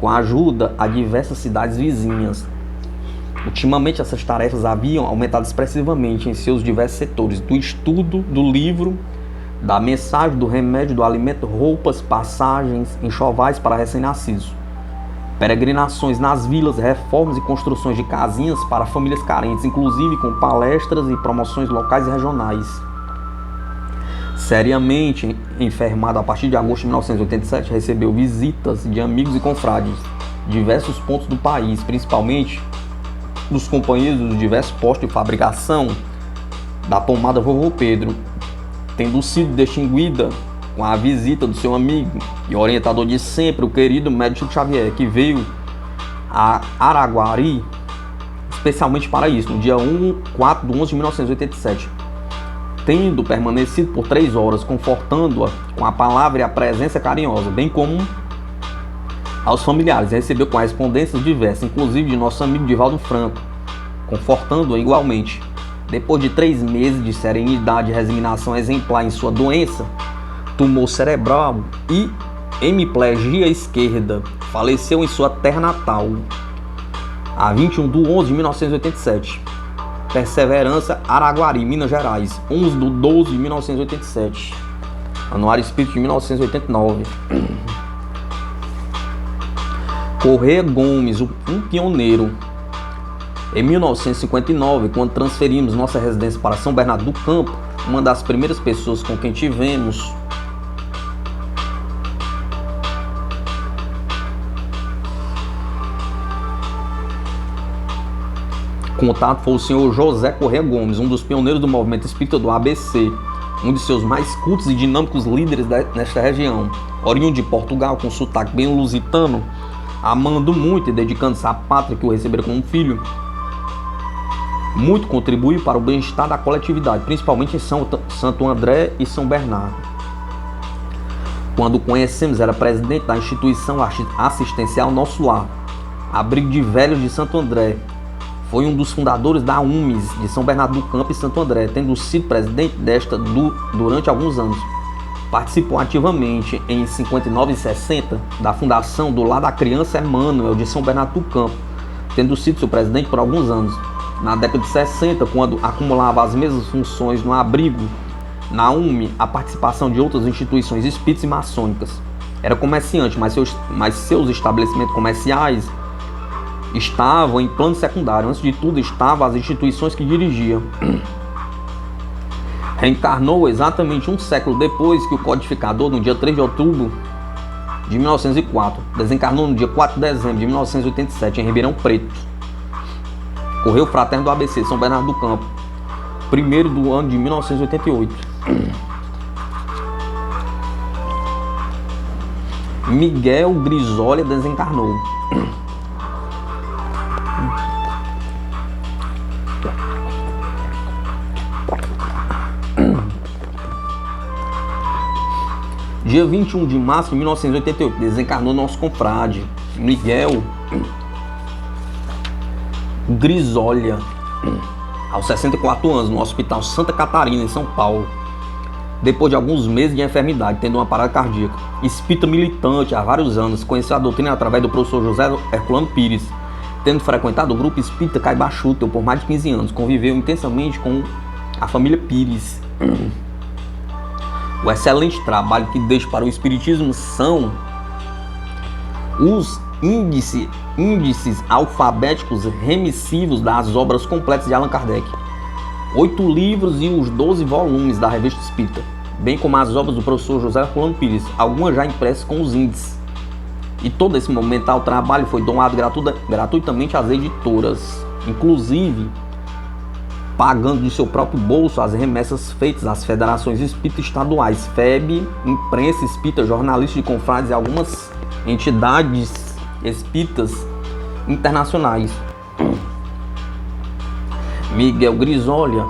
a ajuda a diversas cidades vizinhas. Ultimamente, essas tarefas haviam aumentado expressivamente em seus diversos setores, do estudo, do livro, da mensagem, do remédio, do alimento, roupas, passagens, enxovais para recém-nascidos, peregrinações nas vilas, reformas e construções de casinhas para famílias carentes, inclusive com palestras e promoções locais e regionais. Seriamente enfermado a partir de agosto de 1987, recebeu visitas de amigos e confrades de diversos pontos do país, principalmente dos companheiros dos diversos postos de fabricação da pomada Vovô Pedro, tendo sido distinguida com a visita do seu amigo e orientador de sempre, o querido médico Chico Xavier, que veio a Araguari especialmente para isso, no dia 4/11/1987, tendo permanecido por 3 horas, confortando-a com a palavra e a presença carinhosa, bem como aos familiares. Recebeu correspondências diversas, inclusive de nosso amigo Divaldo Franco, confortando-a igualmente. Depois de 3 meses de serenidade e resignação exemplar em sua doença, tumor cerebral e hemiplegia esquerda, faleceu em sua terra natal, a 21/11/1987. Perseverança, Araguari, Minas Gerais, 11/12/1987. Anuário Espírita de 1989. Corrêa Gomes, um pioneiro. Em 1959, quando transferimos nossa residência para São Bernardo do Campo, uma das primeiras pessoas com quem tivemos contato foi o senhor José Corrêa Gomes, um dos pioneiros do movimento espírita do ABC, um de seus mais cultos e dinâmicos líderes nesta região. Oriundo de Portugal, com sotaque bem lusitano, amando muito e dedicando-se à pátria que o recebera como um filho, muito contribuiu para o bem-estar da coletividade, principalmente em Santo André e São Bernardo. Quando o conhecemos, era presidente da instituição assistencial Nosso Lar, abrigo de velhos de Santo André. Foi um dos fundadores da UMES de São Bernardo do Campo e Santo André, tendo sido presidente desta durante alguns anos. Participou ativamente em 59 e 60 da fundação do Lar da Criança Emmanuel de São Bernardo do Campo, tendo sido seu presidente por alguns anos. Na década de 60, quando acumulava as mesmas funções no abrigo, na UME, a participação de outras instituições espíritas e maçônicas. Era comerciante, mas seus estabelecimentos comerciais estavam em plano secundário. Antes de tudo, estavam as instituições que dirigia. Reencarnou exatamente um século depois que o codificador, no dia 3 de outubro de 1904. Desencarnou no dia 4 de dezembro de 1987, em Ribeirão Preto. Correio Fraterno do ABC, São Bernardo do Campo, 1º do ano de 1988. Miguel Grisólia desencarnou. Dia 21 de março de 1988, desencarnou nosso confrade Miguel Grisólia, aos 64 anos, no Hospital Santa Catarina, em São Paulo, depois de alguns meses de enfermidade, tendo uma parada cardíaca. Espírita militante há vários anos, conheceu a doutrina através do professor José Herculano Pires, tendo frequentado o grupo espírita Caibachutel por mais de 15 anos, conviveu intensamente com a família Pires. O excelente trabalho que deixa para o espiritismo são os índices alfabéticos remissivos das obras completas de Allan Kardec, 8 livros e os 12 volumes da Revista Espírita, bem como as obras do professor José Herculano Pires, algumas já impressas com os índices. E todo esse monumental trabalho foi doado gratuitamente às editoras, inclusive pagando de seu próprio bolso as remessas feitas às federações espíritas estaduais, FEB, imprensa espírita, jornalistas de confrades e algumas entidades espíritas internacionais. Miguel Grisólia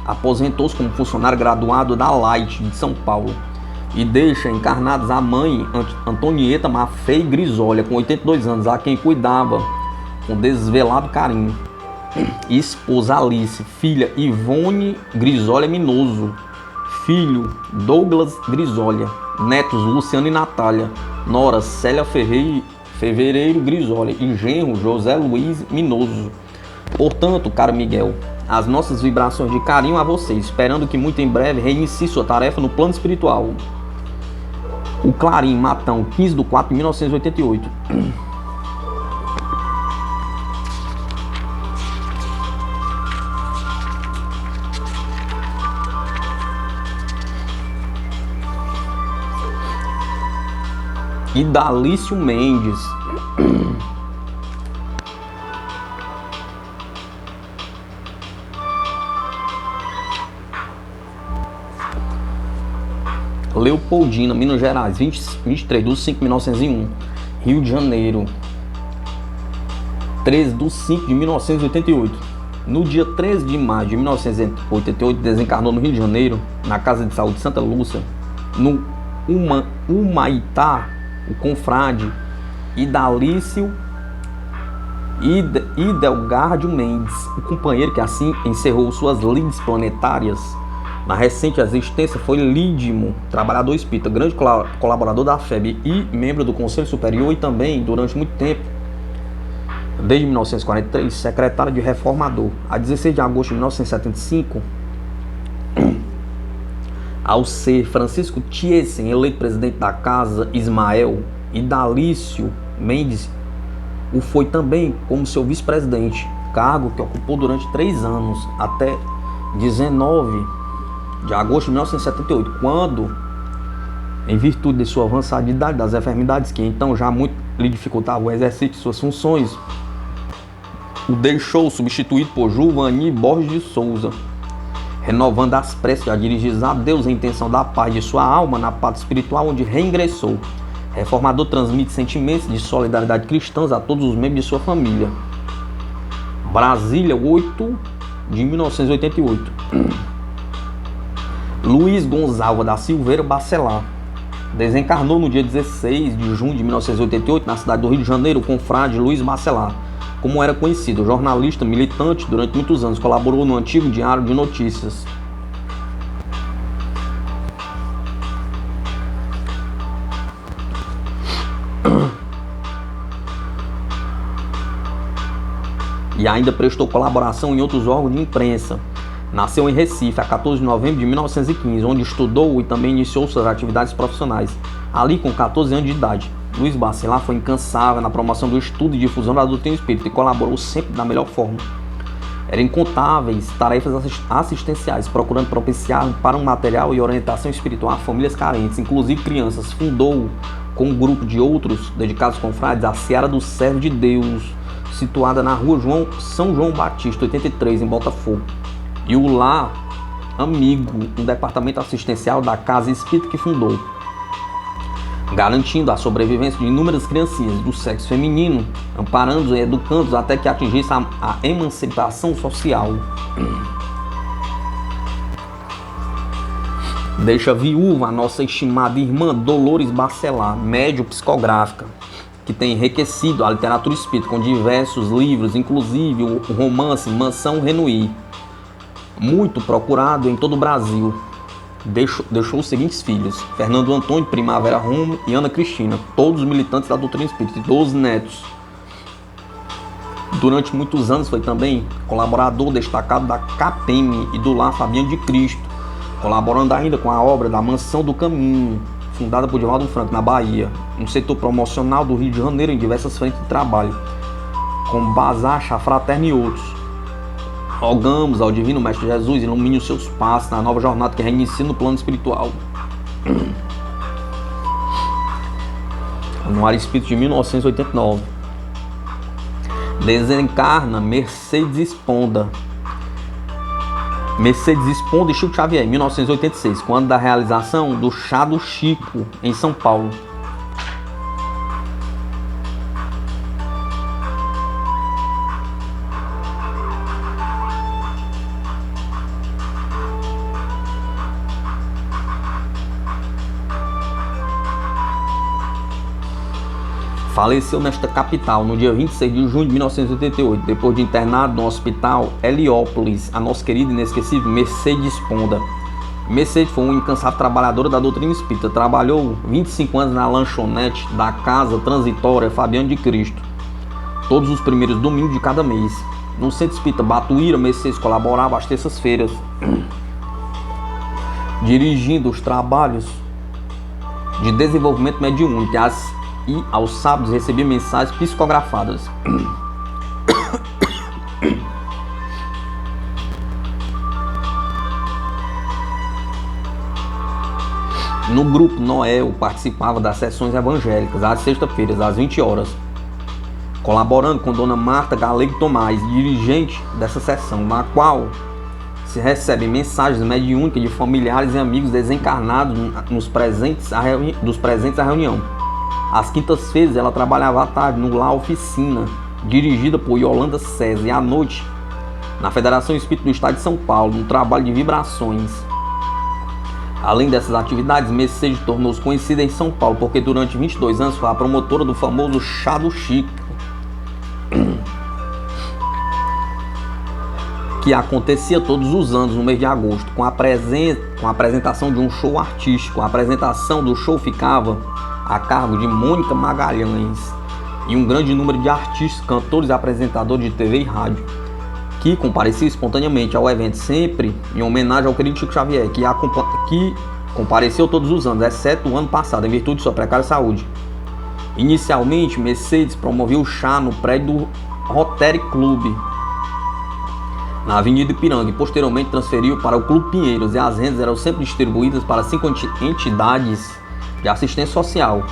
aposentou-se como funcionário graduado da Light de São Paulo e deixa encarnados a mãe Antonieta Maffei Grisólia, com 82 anos, a quem cuidava com desvelado carinho, e esposa Alice, filha Ivone Grisólia Minoso, filho Douglas Grisólia, netos Luciano e Natália, nora Célia Fevereiro Grisólia e genro José Luiz Minoso. Portanto, caro Miguel, as nossas vibrações de carinho a você, esperando que muito em breve reinicie sua tarefa no plano espiritual. O Clarim, Matão, 15 de 4 de 1988. Idalício Mendes. Leopoldina, Minas Gerais, 23 de 5 de 1901. Rio de Janeiro, 13 de 5 de 1988. No dia 13 de maio de 1988, desencarnou no Rio de Janeiro, na Casa de Saúde de Santa Lúcia, no Humaitá, o confrade Idalício Idelgardio Mendes, o companheiro que assim encerrou suas lides planetárias. Na recente existência foi Lídimo, trabalhador espírita, grande colaborador da FEB e membro do Conselho Superior e também, durante muito tempo, desde 1943, secretário de Reformador. A 16 de agosto de 1975, ao ser Francisco Thiessen eleito presidente da Casa Ismael, Idalício Mendes o foi também como seu vice-presidente, cargo que ocupou durante 3 anos, até 19 de agosto de 1978, quando, em virtude de sua avançada idade, das enfermidades que então já muito lhe dificultavam o exercício de suas funções, o deixou substituído por Giovanni Borges de Souza. renovando as preces já dirigidas a Deus em intenção da paz de sua alma na pátria espiritual onde reingressou. Reformador transmite sentimentos de solidariedade cristãs a todos os membros de sua família. Brasília, 8 de 1988. Luiz Gonzaga da Silveira Bacelar desencarnou no dia 16 de junho de 1988 na cidade do Rio de Janeiro. O confrade Luiz Bacelar, como era conhecido, jornalista militante durante muitos anos, colaborou no antigo Diário de Notícias. E ainda prestou colaboração em outros órgãos de imprensa. Nasceu em Recife, a 14 de novembro de 1915, onde estudou e também iniciou suas atividades profissionais. Ali, com 14 anos de idade, Luiz Bacelar foi incansável na promoção do estudo e difusão da doutrina espírita e colaborou sempre da melhor forma. Eram incontáveis tarefas assistenciais, procurando propiciar para um material e orientação espiritual a famílias carentes, inclusive crianças. Fundou, com um grupo de outros dedicados confrades, a Seara do Servo de Deus, situada na rua São João Batista, 83, em Botafogo. E o Lar Amigo, um departamento assistencial da Casa Espírita que fundou, garantindo a sobrevivência de inúmeras criancinhas do sexo feminino, amparando-os e educando-os até que atingisse a emancipação social. Deixa viúva a nossa estimada irmã Dolores Bacelar, médium psicográfica, que tem enriquecido a literatura espírita com diversos livros, inclusive o romance Mansão Renouí, muito procurado em todo o Brasil. Deixou os seguintes filhos: Fernando Antônio, Primavera Romo e Ana Cristina, todos militantes da doutrina espírita, e 12 netos. Durante muitos anos foi também colaborador destacado da CAPEM e do Lar Fabiano de Cristo, colaborando ainda com a obra da Mansão do Caminho, fundada por Divaldo Franco, na Bahia, no setor promocional do Rio de Janeiro, em diversas frentes de trabalho, como Bazar, Chá Fraterno e outros. Rogamos ao Divino Mestre Jesus, ilumine os seus passos na nova jornada que reinicia no plano espiritual. Anuário Espírita de 1989. Desencarna Mercedes Esponda e Chico Xavier, em 1986, quando da realização do Chá do Chico, em São Paulo. Faleceu nesta capital no dia 26 de junho de 1988, depois de internado no hospital Heliópolis, a nossa querida e inesquecível Mercedes Esponda. Mercedes foi uma incansável trabalhadora da doutrina espírita. Trabalhou 25 anos na lanchonete da Casa Transitória Fabiano de Cristo, todos os primeiros domingos de cada mês. No Centro Espírita Batuíra, Mercedes colaborava às terças-feiras, dirigindo os trabalhos de desenvolvimento mediúnico e aos sábados recebia mensagens psicografadas. No grupo Noel participava das sessões evangélicas às sextas-feiras, às 20 horas, colaborando com Dona Marta Galego Tomás, dirigente dessa sessão, na qual se recebem mensagens mediúnicas de familiares e amigos desencarnados dos presentes à reunião. Às quintas-feiras ela trabalhava à tarde no Lar Oficina, dirigida por Yolanda César, e à noite na Federação Espírita do Estado de São Paulo, no trabalho de vibrações. Além dessas atividades, Mercedes tornou-se conhecida em São Paulo porque durante 22 anos foi a promotora do famoso Chá do Chico, que acontecia todos os anos no mês de agosto, com a apresentação de um show artístico. A apresentação do show ficava a cargo de Mônica Magalhães e um grande número de artistas, cantores e apresentadores de TV e rádio, que compareciam espontaneamente ao evento, sempre em homenagem ao querido Chico Xavier, que compareceu todos os anos, exceto o ano passado, em virtude de sua precária saúde. Inicialmente, Mercedes promovia o chá no prédio do Rotary Club, na Avenida Ipiranga, e posteriormente transferiu para o Clube Pinheiros, e as rendas eram sempre distribuídas para 5 entidades de assistência social.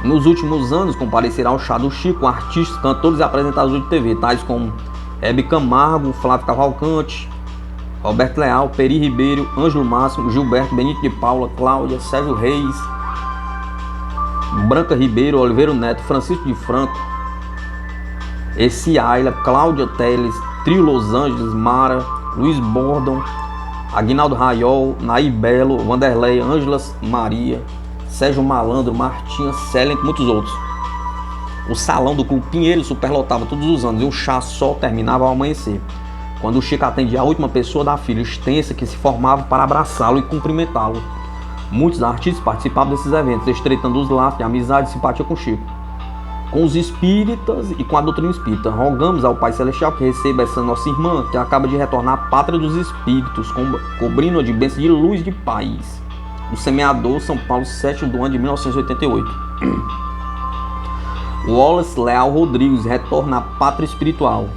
Nos últimos anos, comparecerá ao Chá do Chico artistas, cantores e apresentadores de TV, tais como Hebe Camargo, Flávio Cavalcante, Roberto Leal, Peri Ribeiro, Ângelo Máximo, Gilberto, Benito de Paula, Cláudia, Sérgio Reis, Branca Ribeiro, Oliveira Neto, Francisco de Franco, Essi Ayla, Cláudia Teles, Trio Los Angeles, Mara, Luiz Bordon, Aguinaldo Raiol, Nair Belo, Vanderlei, Ângela Maria, Sérgio Malandro, Martinha, Célia, entre muitos outros. O salão do Clube Pinheiro superlotava todos os anos e o chá só terminava ao amanhecer, quando o Chico atendia a última pessoa da fila extensa que se formava para abraçá-lo e cumprimentá-lo. Muitos artistas participavam desses eventos, estreitando os laços de amizade e simpatia com Chico, com os espíritas e com a doutrina espírita. Rogamos ao Pai Celestial que receba essa nossa irmã, que acaba de retornar à pátria dos espíritos, cobrindo-a de bênçãos de luz e de paz. O Semeador, São Paulo, 7 do ano de 1988. Wallace Leal Rodrigues retorna à pátria espiritual.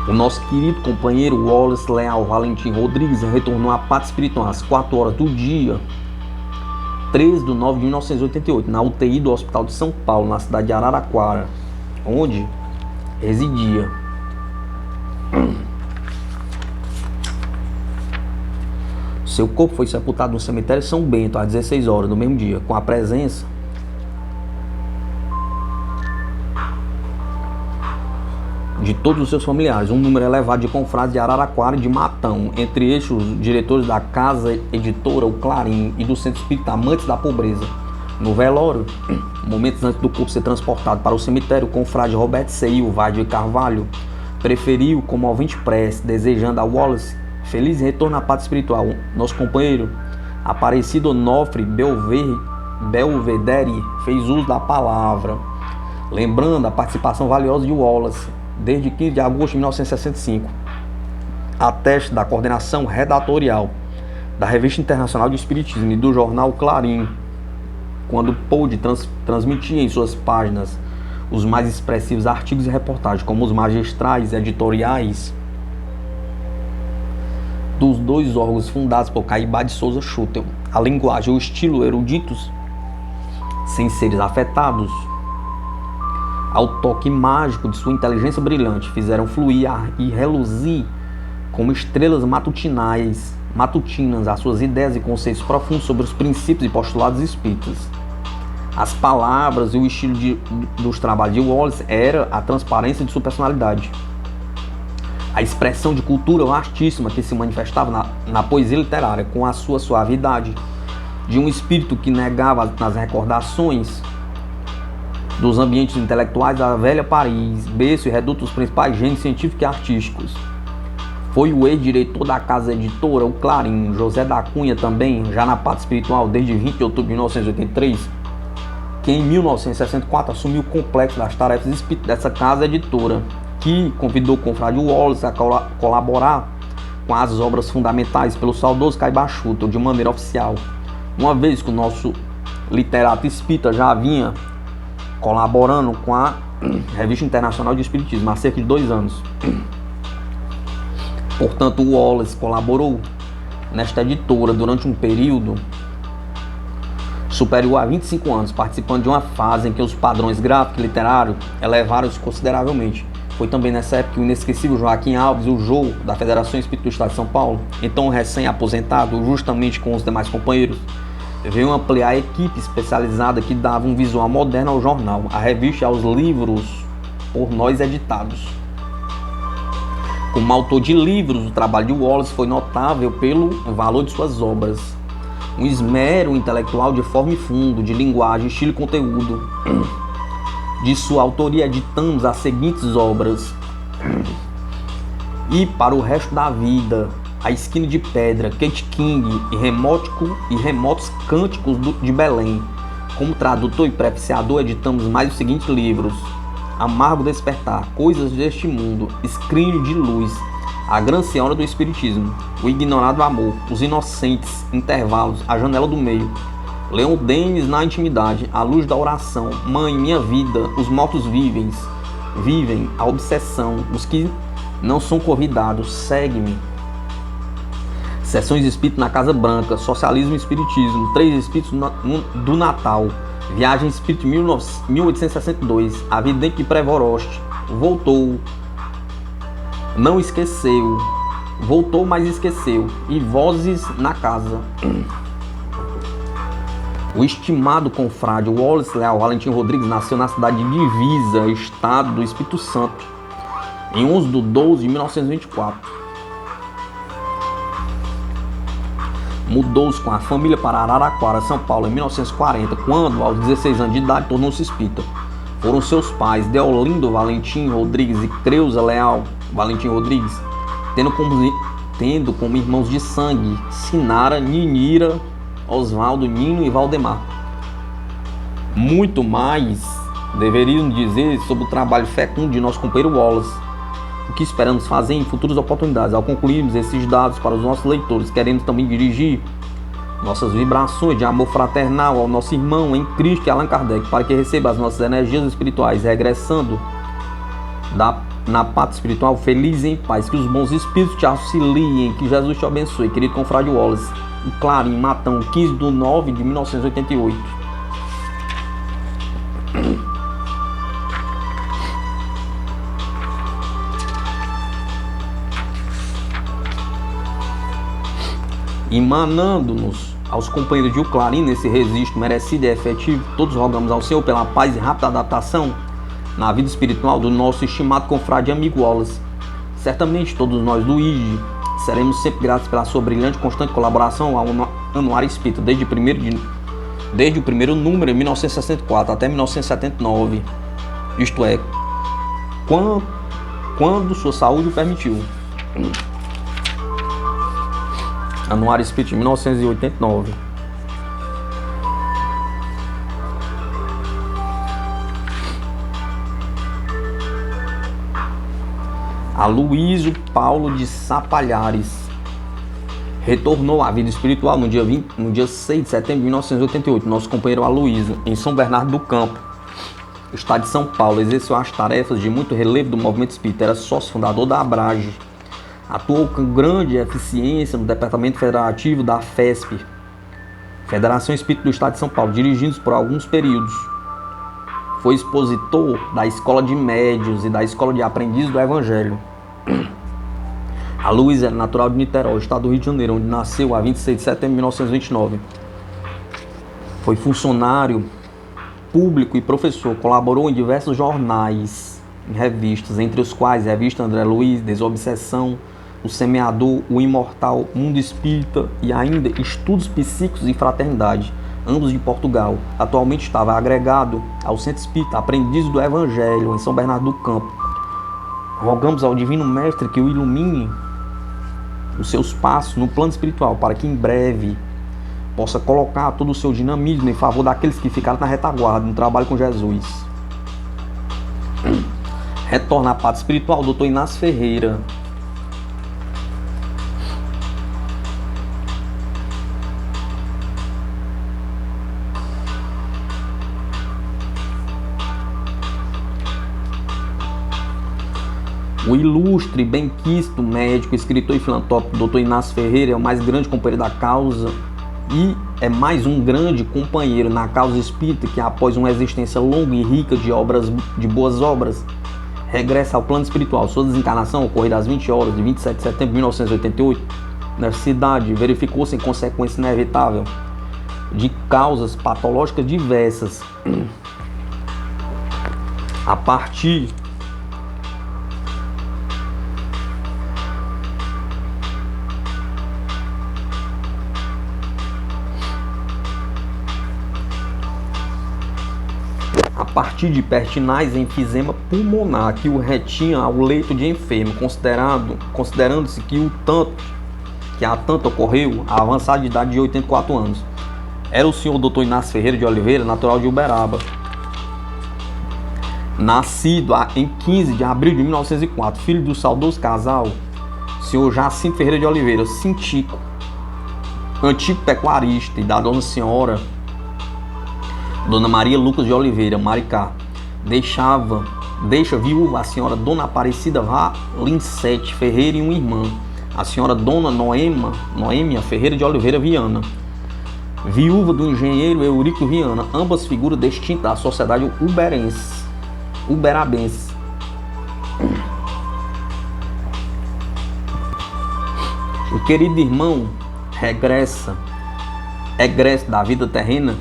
O nosso querido companheiro Wallace Leal Valentim Rodrigues retornou à pátria espiritual às 4 horas do dia 13 de nove de 1988, na UTI do Hospital de São Paulo, na cidade de Araraquara, onde residia. Seu corpo foi sepultado no cemitério São Bento às 16 horas do mesmo dia, com a presença de todos os seus familiares, um número elevado de confrades de Araraquara e de Matão, entre eles os diretores da casa editora O Clarim e do Centro Espírita Amantes da Pobreza. No velório, momentos antes do corpo ser transportado para o cemitério, o confrade Roberto Silva de Carvalho preferiu comovente prece, desejando a Wallace feliz retorno à pátria espiritual. Nosso companheiro Aparecido Onofre Belvedere fez uso da palavra, lembrando a participação valiosa de Wallace desde 15 de agosto de 1965, ateste da coordenação redatorial da Revista Internacional de Espiritismo e do jornal Clarim, quando pôde transmitir em suas páginas os mais expressivos artigos e reportagens, como os magistrais editoriais dos dois órgãos fundados por Caibá de Souza Schutel. A linguagem e o estilo eruditos, sem seres afetados, ao toque mágico de sua inteligência brilhante, fizeram fluir e reluzir como estrelas matutinas as suas ideias e conceitos profundos sobre os princípios e postulados espíritas. As palavras e o estilo dos trabalhos de Wallace era a transparência de sua personalidade, a expressão de cultura vastíssima que se manifestava na poesia literária, com a sua suavidade, de um espírito que negava nas recordações dos ambientes intelectuais da velha Paris, berço e reduto dos principais gênios científicos e artísticos. Foi o ex-diretor da casa editora O Clarim, José da Cunha, também, já na pátria espiritual desde 20 de outubro de 1983, que em 1964 assumiu o complexo das tarefas espíritas dessa casa editora, que convidou o confrade Wallace a colaborar com as obras fundamentais pelo saudoso Caibá Schutel de maneira oficial, uma vez que o nosso literato espírita já vinha colaborando com a Revista Internacional de Espiritismo há cerca de 2 anos. Portanto, o Wallace colaborou nesta editora durante um período superior a 25 anos, participando de uma fase em que os padrões gráficos e literários elevaram-se consideravelmente. Foi também nessa época que o inesquecível Joaquim Alves, o Jô, da Federação Espírita do Estado de São Paulo, então recém-aposentado, justamente com os demais companheiros, veio ampliar a equipe especializada que dava um visual moderno ao jornal, à revista e aos livros por nós editados. Como autor de livros, o trabalho de Wallace foi notável pelo valor de suas obras, um esmero intelectual de forma e fundo, de linguagem, estilo e conteúdo. De sua autoria editamos as seguintes obras: E para o Resto da Vida, A Esquina de Pedra, Kate King e Remotos Cânticos de Belém. Como tradutor e preficiador, editamos mais os seguintes livros: Amargo Despertar, Coisas deste Mundo, Escrínio de Luz, A Grã Senhora do Espiritismo, O Ignorado Amor, Os Inocentes, Intervalos, A Janela do Meio, Leon Denis na Intimidade, A Luz da Oração, Mãe, Minha Vida, Os Mortos Vivem, A Obsessão, Os que não são convidados, Segue-me. Sessões Espírito na Casa Branca, Socialismo e Espiritismo, 3 Espíritos do Natal, Viagem Espírito 1862. A vidente de Prevorost voltou, não esqueceu, voltou, mas esqueceu. E vozes na casa. O estimado confrade Wallace Leal Valentim Rodrigues nasceu na cidade de Divisa, estado do Espírito Santo, em 11/12/1924. Mudou-se com a família para Araraquara, São Paulo, em 1940, quando, aos 16 anos de idade, tornou-se espírita. Foram seus pais, Deolindo Valentim Rodrigues e Creuza Leal Valentim Rodrigues, tendo como irmãos de sangue Sinara, Ninira, Oswaldo, Nino e Valdemar. Muito mais deveriam dizer sobre o trabalho fecundo de nosso companheiro Wallace. O que esperamos fazer em futuras oportunidades. Ao concluirmos esses dados para os nossos leitores, queremos também dirigir nossas vibrações de amor fraternal ao nosso irmão em Cristo, Allan Kardec, para que receba as nossas energias espirituais, regressando na pátria espiritual feliz e em paz. Que os bons espíritos te auxiliem, que Jesus te abençoe. Querido confrade Wallace, em Clarim, Matão, 15/9/1988. Emanando-nos aos companheiros de O Clarim nesse registro merecido e efetivo, todos rogamos ao Senhor pela paz e rápida adaptação na vida espiritual do nosso estimado confrade e amigo Wallace. Certamente todos nós do IG seremos sempre gratos pela sua brilhante e constante colaboração ao Anuário Espírita, desde o primeiro número em 1964 até 1979, isto é, quando sua saúde o permitiu. Anuário Espírita de 1989. Aloísio Paulo de Sapalhares retornou à vida espiritual no dia 6 de setembro de 1988. Nosso companheiro Aloísio, em São Bernardo do Campo, estado de São Paulo, exerceu as tarefas de muito relevo do movimento espírita. Era sócio fundador da Abrage. Atuou com grande eficiência no Departamento Federativo da FESP, Federação Espírita do Estado de São Paulo, dirigindo-se por alguns períodos. Foi expositor da Escola de Médios e da Escola de Aprendizes do Evangelho. Aloísio era natural de Niterói, estado do Rio de Janeiro, onde nasceu a 26 de setembro de 1929. Foi funcionário público e professor, colaborou em diversos jornais e revistas, entre os quais a revista André Luiz, Desobsessão, O Semeador, O Imortal, Mundo Espírita e ainda Estudos Psíquicos e Fraternidade, ambos de Portugal. Atualmente estava agregado ao Centro Espírita Aprendiz do Evangelho, em São Bernardo do Campo. Rogamos ao Divino Mestre que o ilumine os seus passos no plano espiritual, para que em breve possa colocar todo o seu dinamismo em favor daqueles que ficaram na retaguarda, no trabalho com Jesus. Retorna à pátria espiritual, Dr. Inácio Ferreira. O ilustre, benquisto médico, escritor e filantrópico Dr. Inácio Ferreira é o mais grande companheiro da causa e é mais um grande companheiro na causa espírita que, após uma existência longa e rica de boas obras, regressa ao plano espiritual. Sua desencarnação, ocorrida às 20 horas de 27 de setembro de 1988, nessa cidade, verificou-se em consequência inevitável de causas patológicas diversas. A partir de pertinaz enfisema pulmonar que o retinha ao leito de enfermo, considerando-se que a tanto ocorreu a avançada idade de 84 anos. Era o senhor Dr. Inácio Ferreira de Oliveira, natural de Uberaba, nascido em 15 de abril de 1904, filho do saudoso casal senhor Jacinto Ferreira de Oliveira, Cintico, antigo pecuarista, e da dona senhora Dona Maria Lucas de Oliveira, Maricá. Deixa viúva a senhora Dona Aparecida Valincete Ferreira e uma irmã, a senhora Dona Noêmia Ferreira de Oliveira Viana. viúva do engenheiro Eurico Viana, ambas figuras distintas da sociedade uberabense. O querido irmão egresso da vida terrena,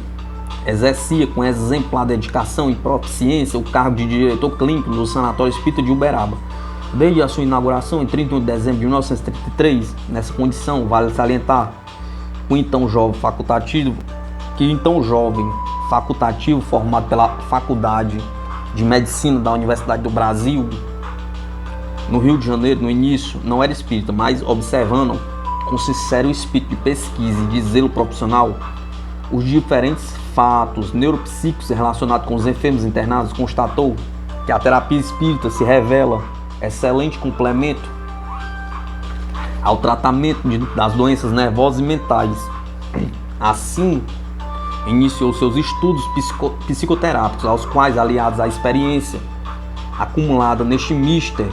exercia com exemplar dedicação e proficiência o cargo de diretor clínico do Sanatório Espírita de Uberaba. Desde a sua inauguração em 31 de dezembro de 1933, nessa condição, vale salientar que o então jovem facultativo formado pela Faculdade de Medicina da Universidade do Brasil, no Rio de Janeiro, no início, não era espírita, mas observando com sincero espírito de pesquisa e de zelo profissional os diferentes fatos neuropsíquicos relacionados com os enfermos internados, constatou que a terapia espírita se revela excelente complemento ao tratamento das doenças nervosas e mentais. Assim, iniciou seus estudos psicoterápicos, aos quais, aliados à experiência acumulada neste mister,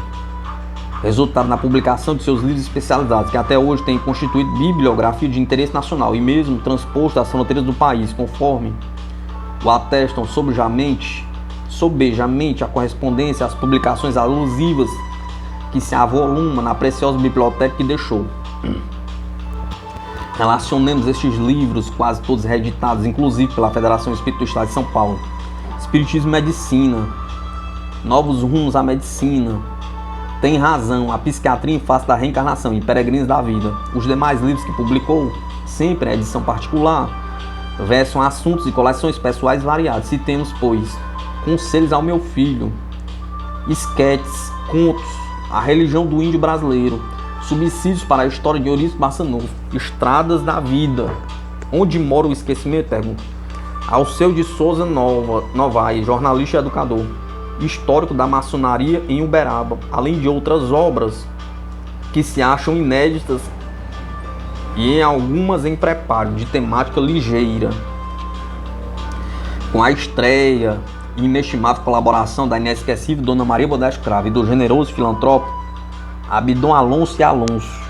resultado na publicação de seus livros especializados, que até hoje têm constituído bibliografia de interesse nacional e mesmo transposto às fronteiras do país, conforme o atestam sobejamente a correspondência às publicações alusivas que se avoluma na preciosa biblioteca que deixou. Relacionemos estes livros, quase todos reeditados, inclusive pela Federação Espírita do Estado de São Paulo: Espiritismo e Medicina, Novos Rumos à Medicina, Tem Razão, A Psiquiatria em Face da Reencarnação e Peregrinos da Vida. Os demais livros que publicou, sempre em edição particular, versam assuntos e coleções pessoais variadas. Citemos, pois, Conselhos ao Meu Filho, Esquetes, Contos, A Religião do Índio Brasileiro, Subsídios para a História de Eurípides Barçanufo, Estradas da Vida, Onde Mora o Esquecimento, pergunta, Alceu de Souza Novaes, jornalista e educador, Histórico da Maçonaria em Uberaba, além de outras obras que se acham inéditas e em algumas em preparo, de temática ligeira. Com a estreia e inestimável colaboração da inesquecível Dona Maria Modesto Cravo e do generoso filantrópico Abdon Alonso e Alonso,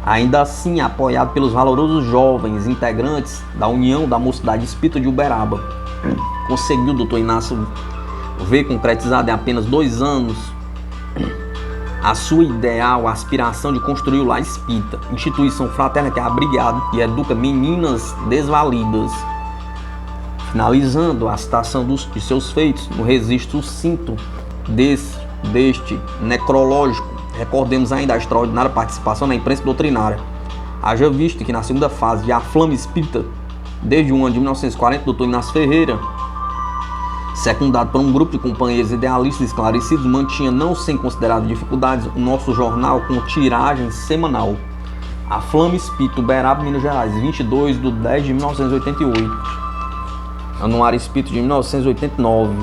ainda assim apoiado pelos valorosos jovens integrantes da União da Mocidade Espírita de Uberaba, conseguiu o Dr. Inácio ver concretizado em apenas 2 anos a sua ideal aspiração de construir o Lar Espírita, instituição fraterna que abriga e educa meninas desvalidas. Finalizando a citação de seus feitos no registro sucinto deste necrológico, recordemos ainda a extraordinária participação na imprensa doutrinária. Haja visto que na segunda fase de A Flama Espírita, desde o ano de 1940, Dr. Inácio Ferreira, secundado por um grupo de companheiros idealistas esclarecidos, mantinha, não sem consideradas dificuldades, o nosso jornal com tiragem semanal. A Flama Espírita, Uberaba, Minas Gerais, 22/10/1988. Anuário Espírita de 1989.